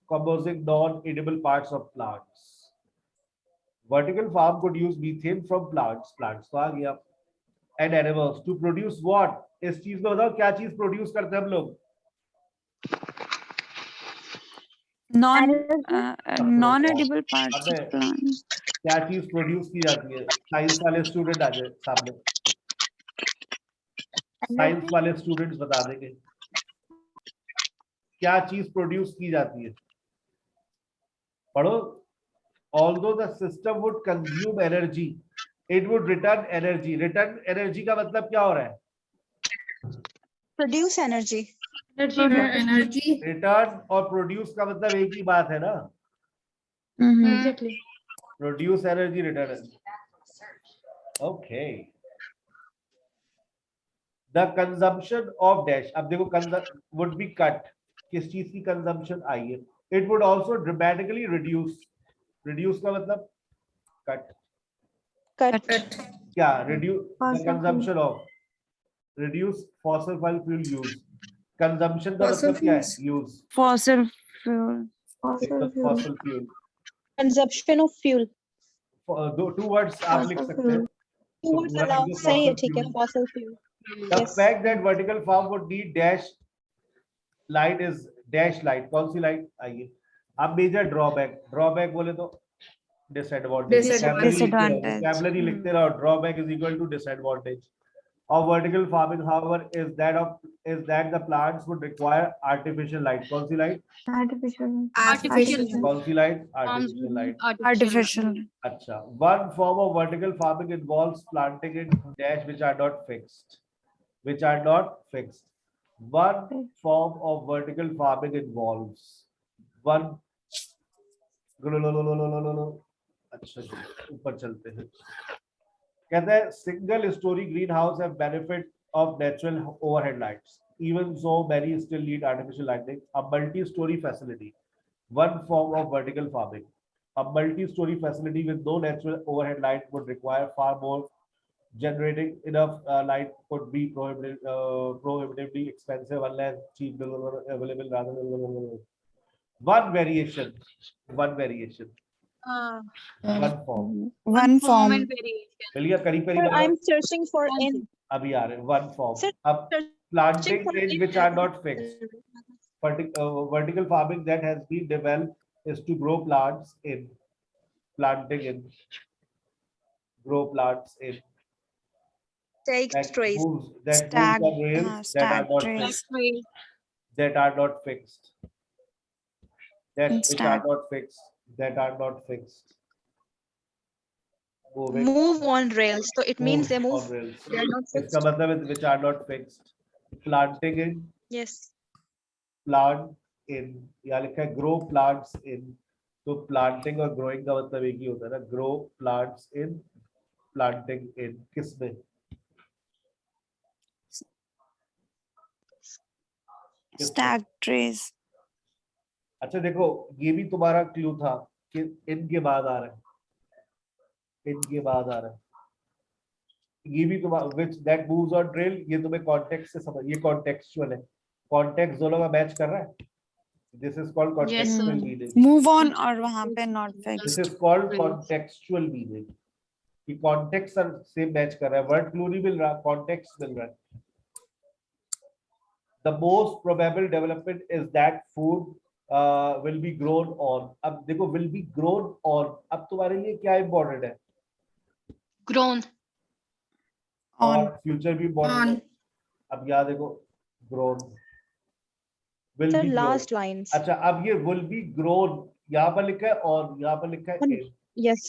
composing non-edible parts of plants. Vertical farm could use methane from plants तो आ गया, and animals to produce what? इस चीज को बताओ, क्या चीज produce करते हैं हम लोग? non edible parts of plant क्या चीज प्रोड्यूस की जाती है? साइंस वाले स्टूडेंट आ जाए सामने, साइंस वाले स्टूडेंट्स बता देंगे क्या चीज प्रोड्यूस की जाती है। पढ़ो, although the system would consume energy, it would return energy. Return energy का मतलब क्या हो रहा है? Produce energy. एनर्जी रिटर्न और प्रोड्यूस का मतलब एक ही बात है ना, exactly produce energy, return energy. Okay, the consumption of dash, अब देखो वुड बी कट, किस चीज की कंजम्पशन आई है, it would also dramatically reduce, reduce का मतलब कट, कट क्या reduce the Fossil fuel. Consumption of, reduce fossil fuel use, consumption का Fossil मतलब क्या है, fuels. Use, Fossil fuel. Fossil fuel, consumption of fuel, two words आप लिख सकते हैं। टू वर्ड्स अलाउ, सही है, ठीक है, fossil fuel. The Yes. fact that vertical farm would need dash light is dash light, कौन सी लाइट आइए, अब मेजर ड्रॉबैक, ड्रॉबैक बोले तो डिसएडवांटेज, Disadvantage. vocabulary लिखते रहो, drawback is equal to disadvantage of vertical farming however is that the plants would require artificial light, कौन सी light, artificial कौन सी light, artificial light। Artificial. अच्छा, one form of vertical farming involves planting in dash which are not fixed, which are not fixed, one form of vertical farming involves one, अच्छा जी, ऊपर चलते हैं, कहते हैं single storey green house have benefit of natural overhead lights even so many still need artificial lighting, a multi storey facility, one form of vertical farming, a multi-story facility with no natural overhead light would require far more, generating enough light could be prohibitively expensive unless cheap available rather than one variation, one form, One form. and variation. चलिए करीब करीब Sir, I'm searching for in. अभी आ रहे हैं, one form, Sir, अब planting for in in. which are not fixed, vertical farming that has been developed is to grow plants in, planting in, grow plants in, Stacked that trays. moves Stacked, on rails that are stacked not trays. fixed, That's right. that are not fixed, that which are Stacked. not fixed, that are not fixed, moving Move on rails. So it means they move. on rails, They are not इसका fixed. मतलब है which are not fixed, planting in, Yes. plant in, या लिखा है grow plants in, तो planting और growing का मतलब एक ही होता है ना, grow plants in, planting in, किसमें, Stacked trays. अच्छा देखो ये भी तुम्हारा क्लू था कि इनके बाद आ रहा है, इनके बाद आ रहा है, ये भी तुम्हारा which that moves on trail, ये तुम्हें कॉन्टेक्स्ट से समझ, ये कॉन्टेक्चुअल है, कॉन्टेक्स्ट दोनों का मैच कर रहा है, this is called Yes, sir. Contextual meaning, Move on और वहां पे not this fixed. Is called Right. Contextual meaning, कि कॉन्टेक्स्ट से मैच कर रहा है, वर्ड क्लू नहीं मिल रहा, कॉन्टेक्स्ट मिल रहा है। The most probable development is that food will be grown on, अब देखो will be grown on, अब तुम्हारे लिए क्या इंपॉर्टेंट है, Grown. और On. फ्यूचर भी इंपॉर्टेंट है, अब याद देखो grown will Sir, be grown, last lines. अच्छा अब ये will be grown यहाँ पर लिखा है और यहाँ पर लिखा है On. in, Yes.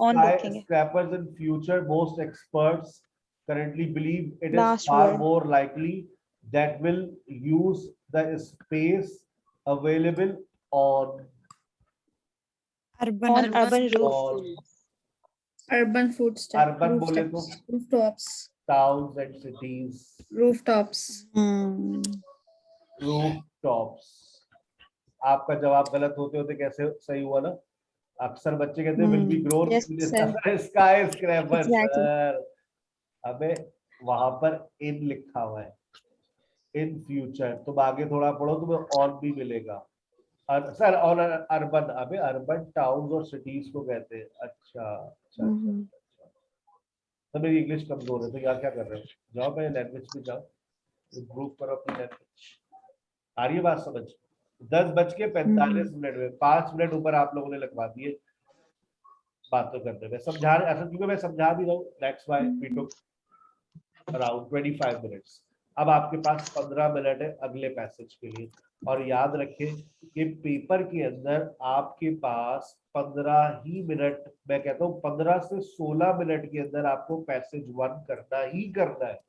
On लिखेंगे. scrappers in future most experts currently believe it is Last far word. more likely that will use the space available on Urban. On urban roof. urban food stuff, urban बोले तो rooftops, towns and cities, rooftops. Hmm. rooftops, आपका जवाब गलत होते होते कैसे सही हुआ ना, अक्सर बच्चे कहते हैं will be grown Yes, in sir. the skyscraper, Exactly. sir, अबे वहां पर in लिखा हुआ है, in future, तुम आगे थोड़ा पढ़ो तुम्हें on भी मिलेगा, सर और अर्बन, अबे अर्बन टाउन्स और सिटीज को कहते हैं, अच्छा अच्छा, Mhm. तो मेरी इंग्लिश कमजोर है तो यहाँ क्या कर रहे हो, जाओ मेरे लैंग्वेज पे जाओ, इम्प्रूव करो अपनी लैंग्वेज, आ रही है बात समझ, 10:45 में 5 मिनट ऊपर आप लोगों ने लगवा दिए बातों करने में, समझा रहे, असल क्योंकि मैं समझा भी रहा हूँ, that's why we took around 25 minutes, अब आपके पास 15 मिनट है अगले पैसेज के लिए, और याद रखें कि पेपर के अंदर आपके पास 15 ही मिनट, मैं कहता हूँ 15 से 16 मिनट के अंदर आपको पैसेज 1 करना ही करना है।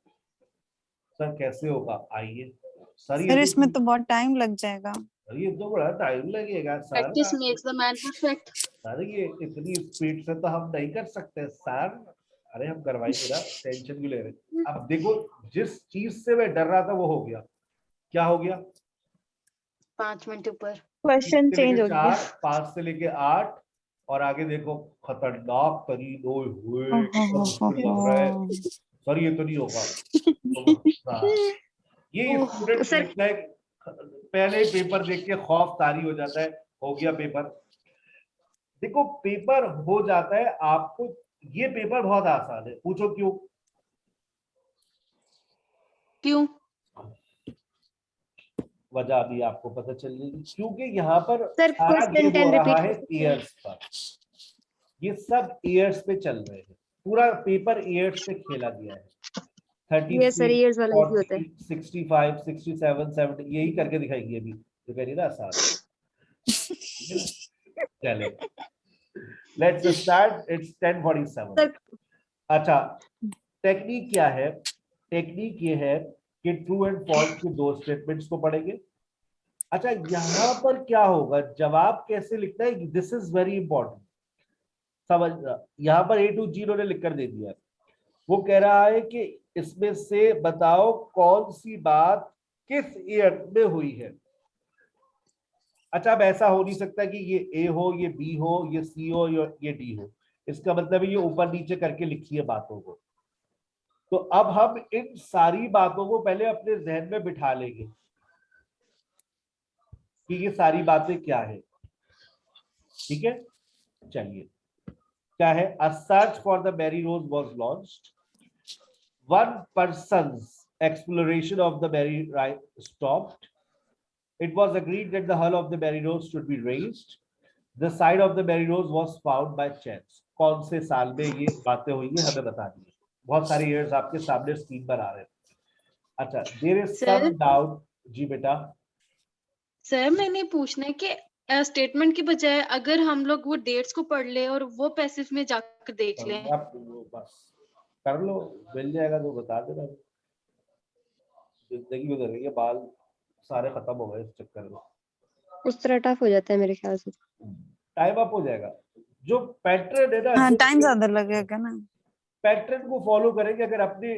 सर कैसे होगा, आइए सर सर इसमें तो बहुत टाइम लग जाएगा। ये तो बड़ा टाइम लगेगा sir. Practice makes the man perfect. Sir ये इतनी स्पीड से तो हम नहीं कर सकते सर। अरे हम करवाएंगे ना, टेंशन क्यों ले रहे हैं? अब देखो जिस चीज से मैं डर रहा था वो हो गया। क्या हो गया? 5 मिनट ऊपर क्वेश्चन चेंज हो गया। 4, 5 से लेके 8 और आगे देखो खतरनाक तरीन ओए हुए कितना मुश्किल लग रहा है सर, ये तो नहीं होगा। तो हाँ, ये स्टूडेंट सर लिखता है पहले पेपर देख के खौफ तारी हो जाता है, हो गया पेपर। देखो पेपर हो जाता है आपको, ये पेपर बहुत आसान है, पूछो क्यों? क्यों? वजह अभी आपको पता चल जाएगी, क्योंकि यहाँ पर सर सारा क्वेश्चन गेम हो 10 रहा रिपीट है ईयर्स पर। ये सब ईयर्स पे चल रहे हैं, पूरा पेपर ईयर्स पे खेला गया है। 33, ये सर ईयर्स वाला इजी होता है। 40, 65, 67, 70 यही करके दिखाएगी अभी तो कह रही ना आसान। चले लेट्स स्टार्ट, इट्स 10:47। अच्छा टेक्निक क्या है? टेक्निक ये है कि ट्रू एंड फॉल्स के दो स्टेटमेंट्स को पढ़ेंगे। अच्छा यहां पर क्या होगा, जवाब कैसे लिखना है, दिस इज वेरी इंपॉर्टेंट समझ। यहां पर A to G ने लिख कर दे दिया। वो कह रहा है कि इसमें से बताओ कौन सी बात किस ईयर में हुई है। अच्छा अब ऐसा हो नहीं सकता कि ये A हो, ये B हो, ये C हो, ये D हो। इसका मतलब ये ऊपर नीचे करके लिखिए बातों को। तो अब हम इन सारी बातों को पहले अपने जहन में बिठा लेंगे कि ये सारी बातें क्या है। ठीक है चलिए, क्या है? A search for the Mary Rose was launched. One person's exploration of the Mary Rose stopped. It was agreed that the hull of the Mary Rose should be raised. The side of the Mary Rose was found by chance. कौन से साल में ये बातें हुई है हमें बता दीजिए। बहुत सारे ईयर्स आपके सामने स्क्रीन पर आ रहे हैं। अच्छा देयर इज सम डाउट। जी बेटा। सर मैंने पूछना है कि स्टेटमेंट की बजाय अगर हम लोग वो डेट्स को पढ़ ले और वो पैसिव में जाकर देख लें। आप बस कर लो, मिल जाएगा तो बता देना। जिंदगी गुजर गई है, बाल सारे खत्म हो गए इस चक्कर में। उस तरह टफ हो जाता है मेरे ख्याल से। टाइम अप हो जाएगा। जो पैटर्न है ना, हाँ टाइम ज्यादा लगेगा ना। पैटर्न को फॉलो करेंगे। अगर अपनी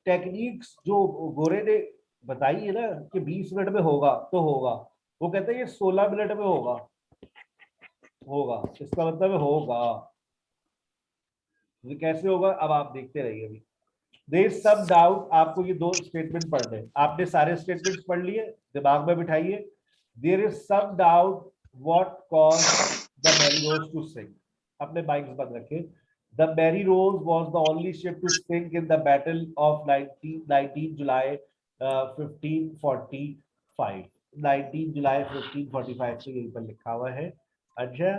टेक्निक्स जो गोरे ने बताई है ना कि 20 मिनट में होगा तो होगा, वो कहते हैं ये 16 मिनट में होगा। होगा इसका मतलब है होगा। ये कैसे होगा अब आप देखते रहिए। अभी देयर इज सम डाउट, आपको ये दो स्टेटमेंट पढ़ने हैं। आपने सारे स्टेटमेंट्स पढ़ लिए, दिमाग में बिठाइए। There is some doubt what caused the Mary Rose to sink. अपने माइक्स बंद रखें। The Mary Rose was the only ship to sink in the Battle of 19 July 1545। 19 जुलाई 1545 से यहीं पर लिखा हुआ है। अच्छा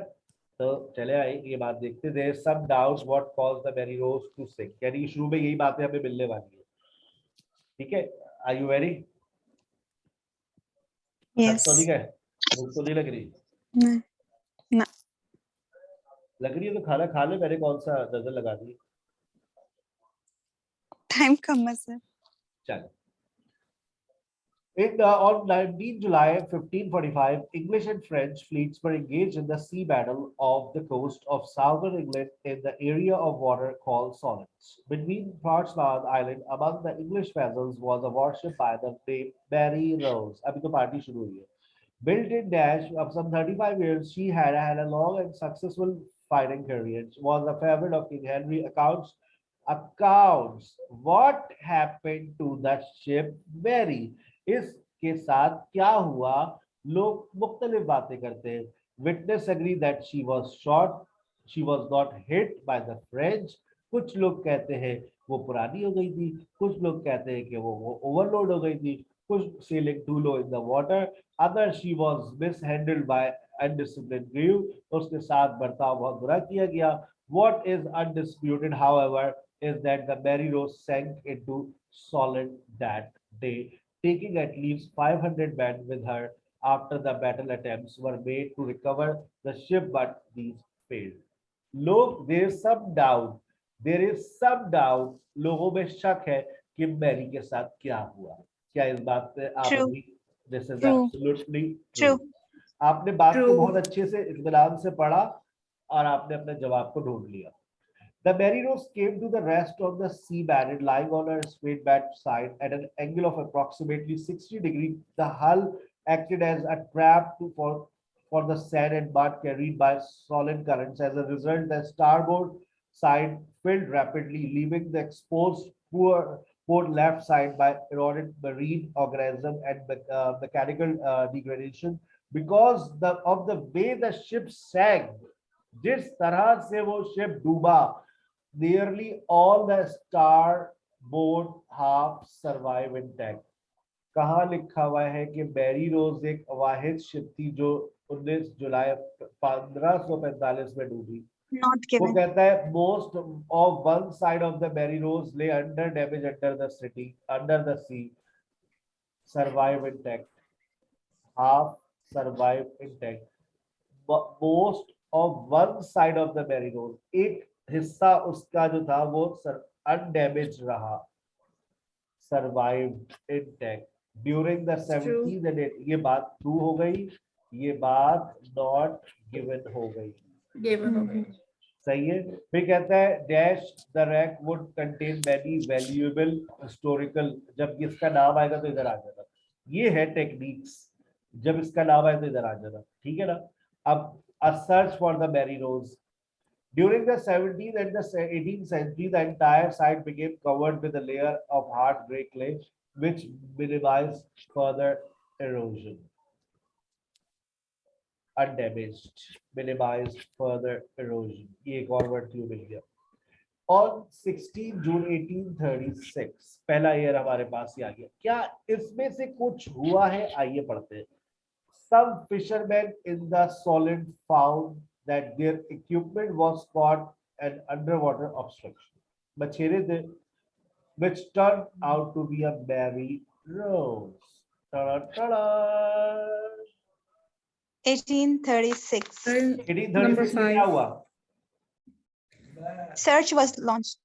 तो चले आए ये बात देखते। There is some doubt what caused the Mary Rose to sink। यानी शुरू में यही बातें हमें मिलने वाली है। ठीक है, Are you ready? यस। तो नहीं गए, भूख तो नहीं लग रही? ना लग रही है तो खाना खा ले। मैंने कौन सा नजर लगा दी। टाइम कम है सर। चलो on 19 July 1545, English and French fleets were engaged in the sea battle of the coast of southern England in the area of water called Solent. Between Portsmouth Island, among the English vessels was a warship by the name Mary Rose. अभी तो party शुरू हुई है। Built in Dash of some 35 years, she had a long and successful fighting career. She was a favorite of King Henry. Accounts what happened to the ship Mary? इसके साथ क्या हुआ? लोग मुख्तलिफ बातें करते हैं। Witness agree that she was shot. She was not hit by the French. कुछ लोग कहते हैं वो पुरानी हो गई थी, कुछ लोग कहते हैं कि वो ओवरलोड हो गई थी, कुछ sailing too low in the water. Other she was mishandled by undisciplined crew. उसके साथ बर्ताव बहुत बुरा किया गया। What is undisputed, however, is that the Mary Rose sank into Solent that day, taking at least 500 men with her. After the battle, attempts were made to recover the ship, but these failed. लोग there is some doubt, there is some doubt, लोगों में शक है कि Mary के साथ क्या हुआ। क्या इस बात पे आप True. अभी? This is True. Absolutely True. आपने बात को True. बहुत अच्छे से इत्मीनान से पढ़ा और आपने अपने जवाब को ढूंढ लिया. The Marinos came to the rest of the sea band lying on a straight back side at an angle of approximately 60 degrees. The hull acted as a trap for the sand and mud carried by solid currents. As a result, the starboard side filled rapidly, leaving the exposed port left side by eroded marine organism and mechanical degradation. Because of the way the ship sank, जिस तरह से वो ship डूबा, nearly all the starboard half survive intact. कहाँ लिखा हुआ है कि मैरी रोज एक वाहिद शिप थी जो 19 जुलाई 1545 में डूबी. Not वो given. कहता है most of one side of the Mary Rose lay under damage under the sea, survive intact. Half survive intact. Most of one side of the Mary Rose, एक हिस्सा उसका जो था वो undamaged रहा, survived intact during the 70s and 80s. ये बात true हो गई, ये बात not given हो गई. Given हो गई. सही है. फिर कहता है dash the rack would contain many valuable historical. जब इसका नाम आएगा तो इधर आ जाना. ये है टेक्निक्स. जब इसका नाम आए तो इधर आ जाना. ठीक है ना. अब a search for the Mary Rose. During the 17th and the 18th century, the entire site became covered with a layer of hard gray clay, which minimized further erosion. Undamaged, minimized further erosion. ये एक और word क्यों मिल गया. On 16 June 1836, पहला year हमारे पास ही आ गया. क्या इसमें से कुछ हुआ है? आइए पढ़ते हैं. Some fishermen in the Solent found that their equipment was caught an underwater obstruction. मछेरे थे, which turned out to be a Mary Rose. Ta-da-ta-da. 1836. 1836 में क्या हुआ? Search was launched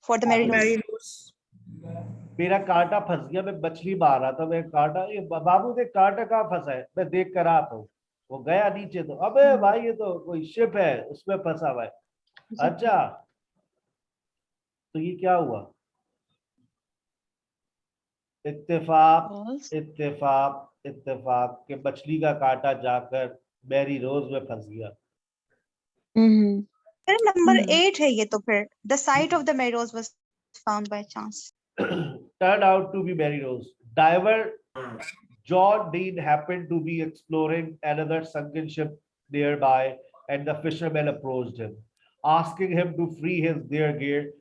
for the Mary Rose. Mary Rose. मेरा कांटा फंस गया. मैं मछली मार रहा था. मैं कांटा, ये बाबू देख कांटा कहाँ फंसा है. मैं देख कर आता हूँ. वो गया नीचे तो अबे भाई ये तो कोई शिप है उसमें फंसा हुआ है. अच्छा तो ये क्या हुआ? इत्तेफाक इत्तेफाक इत्तेफाक के मछली का कांटा जाकर मैरी रोज में फंस गया. Number 8 है ये तो फिर. The site of the Mary Rose was found by chance. Turned out to be Mary Rose. Diver John Dean happened to be exploring another sunken ship nearby, and the fishermen approached him, asking him to free his their gear.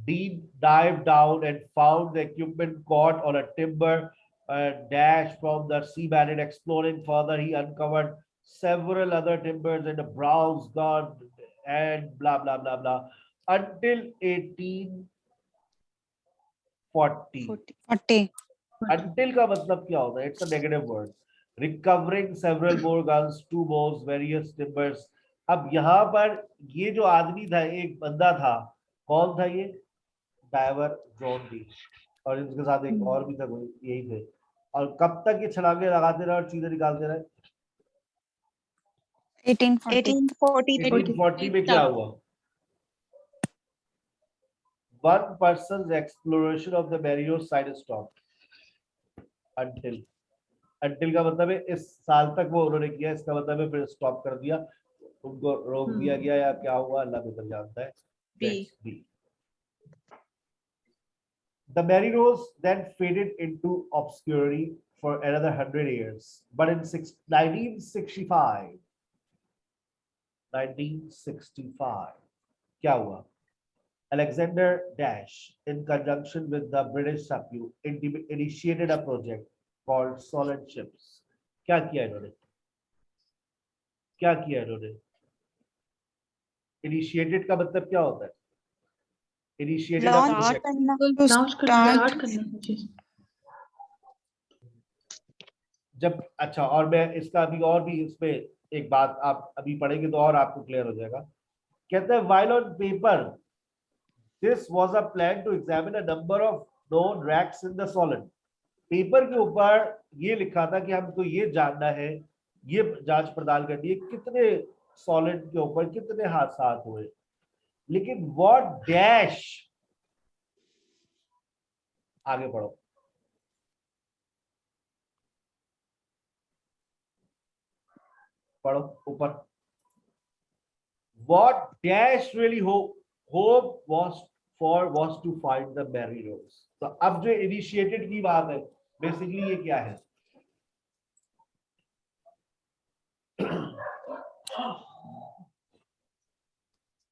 Dean dived down and found the equipment caught on a timber dash from the seabed. And exploring further, he uncovered several other timbers and a bronze gun and blah blah blah blah until 1840. 40. Until का मतलब क्या होता है? It's a negative word. Recovering several more guns, 2 bows, various timbers. अब यहाँ पर ये जो आदमी था, एक बंदा था. कौन था ये? Diver John D. और इसके साथ एक और भी था कोई. यही थे. और कब तक ये छलांगे लगाते रहे और चीजें निकालते रहे? 1840 में क्या हुआ? One person's exploration of the Mary Rose site stopped. Until का मतलब है इस साल तक वो उन्होंने किया. इसका मतलब है फिर स्टॉप कर दिया, उनको रोक दिया गया या क्या हुआ अल्लाह बेहतर जानता है. B. The Mary Rose then faded into obscurity for another 100 years, but in 1965 क्या हुआ? Alexander Dash, in conjunction with the British Sappu, initiated a project called Solent Ships. क्या किया इन्होंने? Initiated का मतलब क्या होता है? Initiated a project. जब अच्छा, और मैं इसका अभी और भी इसमें एक बात आप अभी पढ़ेंगे तो और आपको क्लियर हो जाएगा. कहते हैं while on paper this was a plan to examine a number of known wrecks in the Solent. Paper के ऊपर ये लिखा था कि हमको ये जानना है, ये जांच पड़ताल करनी है कितने सॉलिड के ऊपर कितने हादसा हुए, लेकिन व्हाट डैश, आगे पढ़ो, पढ़ो ऊपर, what dash really hope was to find the Mary Rose। तो अब जो इनिशिएटेड की बात है बेसिकली ये क्या है,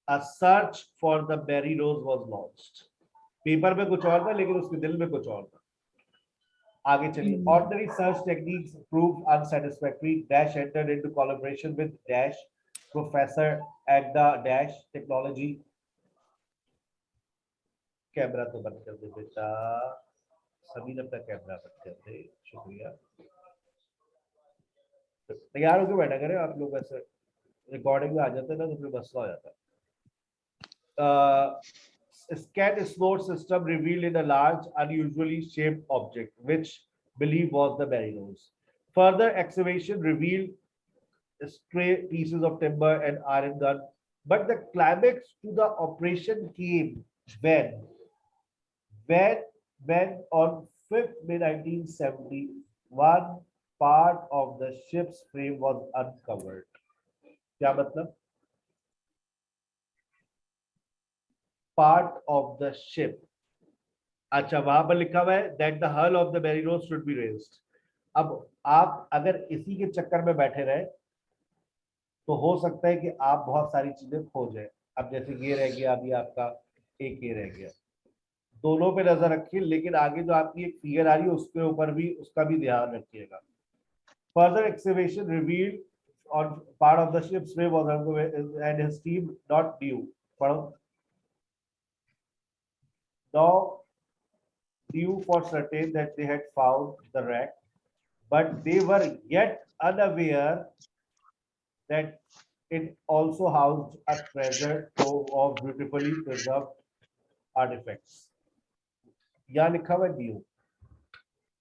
a search for the Mary Rose was launched। Paper में कुछ और था लेकिन उसके दिल में कुछ और था। आगे चलिए, ordinary search techniques proved unsatisfactory, dash entered into collaboration with dash professor at the dash technology। Camera तो बंद कर दे बेटा, सभी ने अपना कैमरा बंद कर दे, शुक्रिया। तैयार होकर बैठा करें आप लोग, ऐसे रिकॉर्डिंग में आ जाते हैं ना तो फिर मसला हो जाता है। Scan snort system revealed in a large unusually shaped object which believed was the Mary Rose। Further excavation revealed stray pieces of timber and iron gun, but the climax to the operation came when on 5th May 1971 part of the ship's frame was uncovered। क्या मतलब? Part of the ship, अच्छा वहां पर लिखा हुआ है that the hull of the Mary Rose should be raised। अब आप अगर इसी के चक्कर में बैठे रहे तो हो सकता है कि आप बहुत सारी चीजें खो जाए। अब जैसे ये रह गया, अभी आपका एक ये रह गया, दोनों पे नजर रखिए, लेकिन आगे जो आपकी एक फिगर आ रही है उसके ऊपर भी, उसका भी ध्यान रखिएगा। Further excavation revealed on part of the ship's frame was and his team not knew, पढ़ो, now knew for certain that they had found the wreck, but they were yet unaware that it also housed a treasure trove of beautifully preserved artifacts। यहाँ लिखा हुआ new,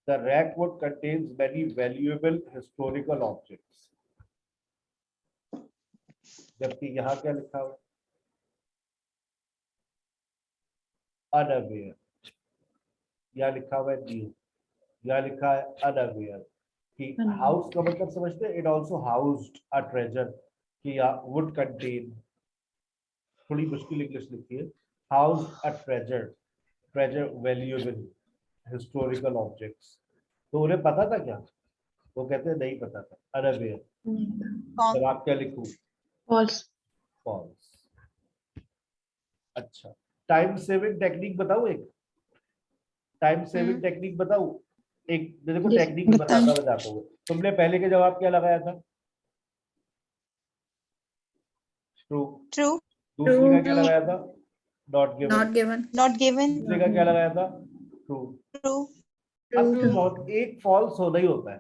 the wreck would contains many valuable historical objects, जबकि यहाँ क्या लिखा हुआ, unaware, यहाँ लिखा हुआ न्यू, यहाँ लिखा है unaware। कि हाउस का मतलब समझते हैं, it also housed a treasure, कि या वुड कंटेन, थोड़ी मुश्किल इंग्लिश लिखी है, हाउस अ treasure, treasure valuable historical objects. तो उन्हें पता था क्या? वो कहते हैं नहीं पता था, अनअवेयर। जवाब क्या लिखूं? False। फॉल्स। अच्छा, टाइम सेविंग टेक्निक बताऊं, एक टाइम सेविंग टेक्निक बताऊं, एक देखो टेक्निक बताता हूँ। तुमने पहले के जवाब क्या लगाया था? ट्रू। ट्रू। दूसरे का क्या लगाया था? Not given. Not given। Not given. दूसरे का क्या लगाया था? ट्रू। ट्रू। अब तो एक फॉल्स होना ही होता है,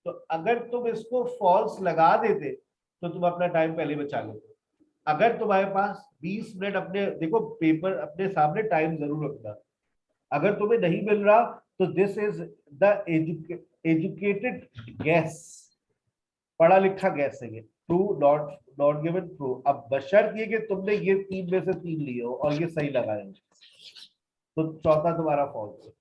तो अगर तुम इसको फॉल्स लगा देते तो तुम अपना टाइम पहले बचा लेते। अगर तुम्हारे पास 20 मिनट, अपने देखो पेपर अपने सामने टाइम जरूर रखना, अगर तुम्हें नहीं मिल रहा तो this is the educated gas, पढ़ा लिखा गैस है ये, ट्रू नॉट गिवन ट्रू। अब बशर्त ये कि तुमने ये 3 में से 3 लिए हो और ये सही लगाए हो, तो चौथा तुम्हारा फॉल्स है।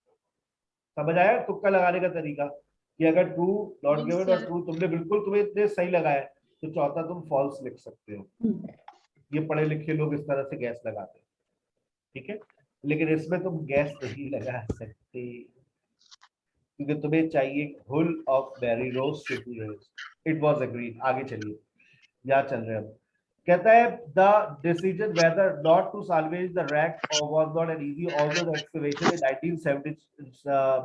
समझ आया तुक्का लगाने का तरीका, कि अगर ट्रू नॉट गिवन और ट्रू तुमने बिल्कुल, तुम्हें इतने सही लगाए तो चौथा तुम फॉल्स लिख सकते हो। ये पढ़े लिखे लोग इस तरह से गैस लगाते हैं, ठीक है, लेकिन इसमें तुम गैस नहीं लगा सकते क्योंकि तुम्हें चाहिए hull of Mary Rose should be raised. It was agreed. आगे चलिए, यहाँ चल रहे हम। कहता है the decision whether not to salvage the wreck और was not an easy, although the excavation in 1970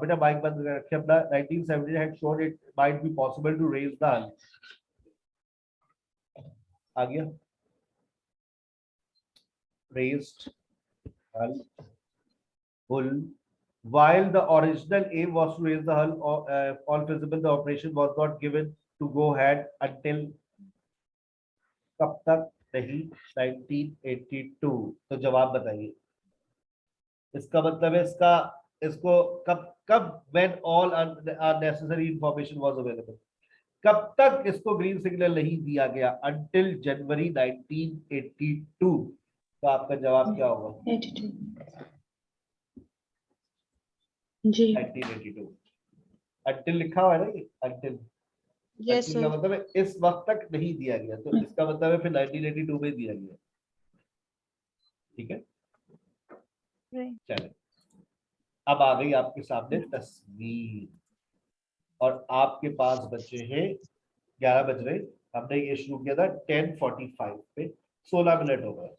बेटा माइक बंद कर रखिए अपना, 1970 had shown it might be possible to raise the hull। आ गया, raised hull, while the original aim was to raise the hull all feasible, the operation was not given to go ahead until कब तक? नहीं, 1982। तो जवाब बताइए, इसका मतलब है इसका इसको कब कब when all unnecessary information was available, कब तक इसको ग्रीन सिग्नल नहीं दिया गया? अंटिल जनवरी 1982। तो आपका जवाब क्या होगा? 82 जी 1982। अंटिल लिखा हुआ है ना, ये अंटिल। यस का मतलब है इस वक्त तक नहीं दिया गया, तो इसका मतलब है फिर 1982 में दिया गया। ठीक है, चले। अब आ गई आपके सामने तस्वीर, और आपके पास बचे हैं 11 बज रहे। हमने ये शुरू किया था 10:45 पे, 16 मिनट हो गए।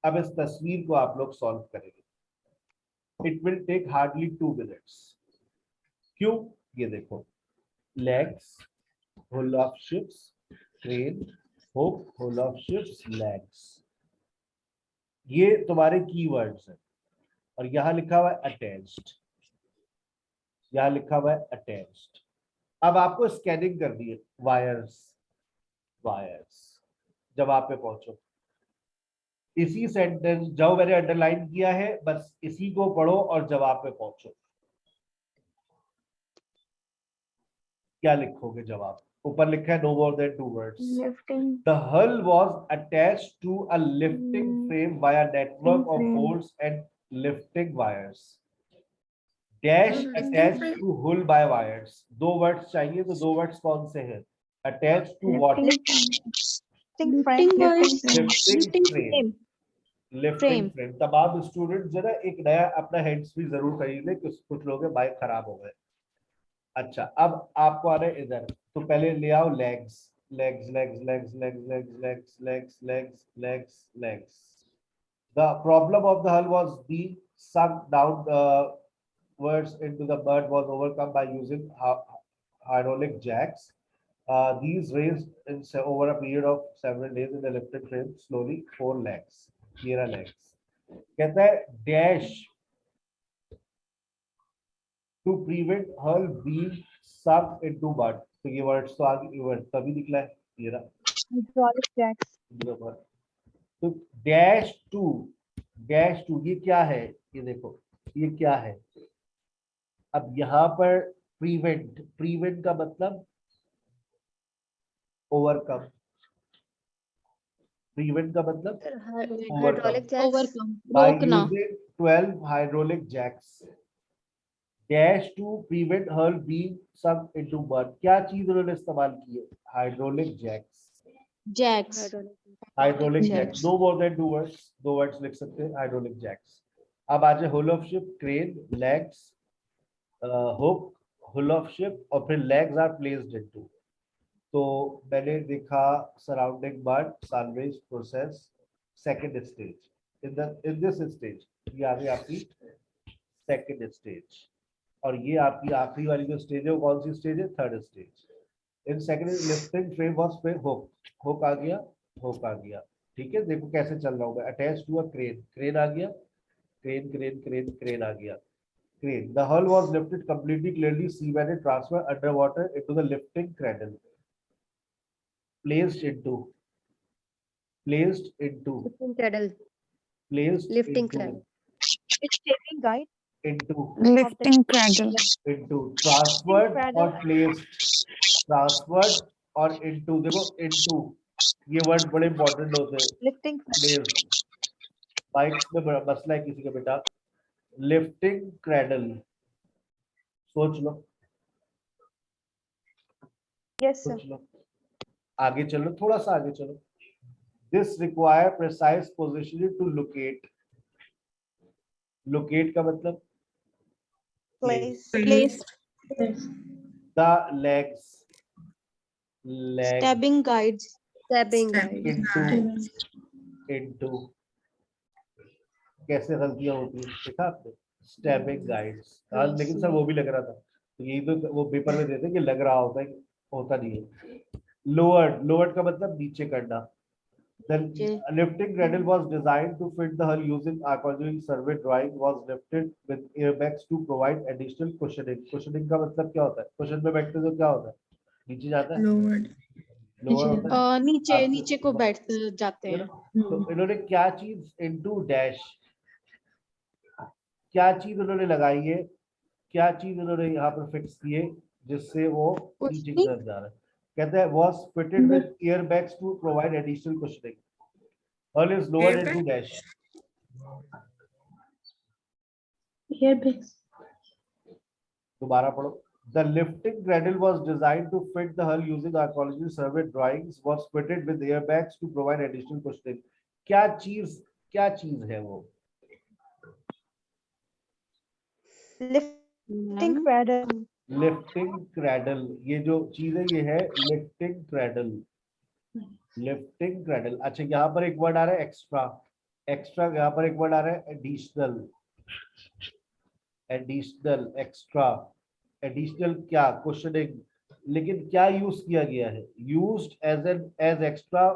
अब इस तस्वीर को आप लोग सॉल्व करेंगे। It will take hardly 2 minutes. क्यों? ये देखो, legs, hull of ships, crane, hook, hull of ships, legs, ये तुम्हारे कीवर्ड्स हैं। और यहां लिखा हुआ है अटैच्ड, यहां लिखा हुआ है अटैच्ड। अब आपको स्कैनिंग करनी है वायर्स, वायर्स। जब आप पे पहुंचो, इसी सेंटेंस जो मैंने अंडरलाइन किया है, बस इसी को पढ़ो और जवाब पे पहुंचो। क्या लिखोगे जवाब? ऊपर लिखा है no more than 2 words. Lifting. The hull was attached to a lifting frame by a network of bolts and lifting wires. Dash attached to hull by wires. 2 words चाहिए, तो 2 words कौन से हैं? Attached to what? Lifting Lifting wires. Lifting frame. Lifting Frame. Frame. तमाम student जो है एक नया अपना हेड्स भी जरूर खरीद ले, कुछ लोग के बाइक खराब हो गए। अच्छा, अब आपको आ रहे इधर, तो पहले ले आओ legs, legs legs legs legs legs legs legs legs legs legs. The problem of the hull was being sunk downwards into the mud was overcome by using hydraulic jacks. These raised over a period of several days in the lifted frame slowly 4 legs. ये रहा legs। कहता है dash to prevent hull being sunk into mud। तो ये words तो आगे word तभी निकला है, ये रहा hydraulic jacks। तो डैश टू ये क्या है? ये देखो ये क्या है? अब यहाँ पर प्रीवेंट का मतलब ओवरकम, प्रीवेंट का मतलब Hydraulic jacks. ओवरकम, by रोकना। using 12 hydraulic jacks dash to prevent hull being sunk into mud। क्या चीज उन्होंने इस्तेमाल की है? Hydraulic jacks, jacks, hydraulic Jacks। Jacks. No more than 2 words, 2 words लिख सकते हैं, हाइड्रोलिक जैक्स। अब आज hull of ship, crane, legs, hook, hull of ship, और फिर लेग्स आर प्लेस्ड इनटू। तो मैंने देखा surrounding mud, salvage process, second stage. In this stage, ये आ गई आपकी सेकंड स्टेज, और ये आपकी आखिरी वाली जो स्टेज है वो कौन सी स्टेज है? Third stage. In second lifting frame was पे हुक, हुक आ गया, हुक आ गया। ठीक है, देखो कैसे चल रहा होगा। Attach to a crane, crane आ गया, क्रेन क्रेन क्रेन क्रेन आ गया, crane. The hull was lifted completely clearly see when it transfer under water into the lifting cradle, placed into Lifting cradle. placed Lifting into cradle. It's taking guide into lifting cradle। into transferred cradle। और placed, transferred और into। देखो into ये word बड़े important होते हैं। lifting placed, bikes में बड़ा मसला है किसी का बेटा। लिफ्टिंग क्रैडल, सोच लो, yes sir। सोच लो। आगे चलो, थोड़ा सा आगे चलो। This require precise positioning to locate, locate का मतलब place Place. The legs, leg stabbing guides, Stabbing guide. Into कैसे गलतियां होती है देखा आपने? Stabbing guides. लेकिन सर वो भी लग रहा था, तो यही तो वो पेपर में देते हैं कि लग रहा होता है, होता नहीं है। लोअर्ड, लोअर्ड का मतलब नीचे करना। The lifting cradle was designed to fit the hull using accompanying survey drawing was lifted with airbags to provide additional cushioning। cushioning का मतलब क्या होता है? cushion में बैठते तो क्या होता है? नीचे जाता है, lowered लोअर होता है। नीचे आपको- नीचे को बैठ जाते हैं। तो इन्होंने क्या चीज इनटू डैश, क्या चीज उन्होंने लगाई है, क्या चीज उन्होंने यहाँ पर फिक्स की है जिससे वो नीचे की तरफ जा रहा है। कहते हैं was fitted with airbags to provide additional cushioning. Hull is lowered into dash. Airbags. दोबारा पढ़ो. The lifting cradle was designed to fit the hull using archaeological survey drawings. Was fitted with airbags to provide additional cushioning. क्या चीज है वो? Lifting cradle. Lifting cradle, ये जो चीज है ये है लिफ्टिंग क्रैडल। Lifting cradle. अच्छा, यहाँ पर एक वर्ड आ रहा है एक्स्ट्रा, एक्स्ट्रा यहाँ पर एक वर्ड आ रहा है एडिशनल, एडिशनल, एक्स्ट्रा, एडिशनल क्या? कुशनिंग। लेकिन क्या यूज किया गया है? Used as extra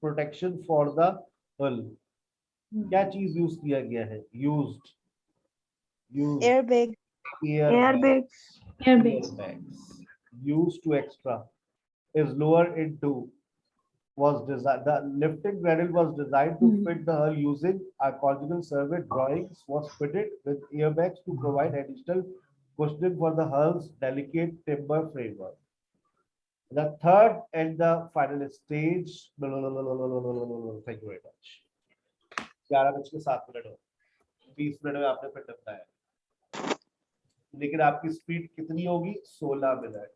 protection for the hull. क्या चीज यूज किया गया है? Used airbag. airbags used to extra is lower into was designed. The lifting cradle was designed to fit the hull using archaeological survey drawings. Was fitted with airbags to provide additional cushioning for the hull's delicate timber framework. The third and the final stage. Thank you very much. 11:07 हो, 20 minute में आपने फिर बताया, लेकिन आपकी speed कितनी होगी? 16 minute.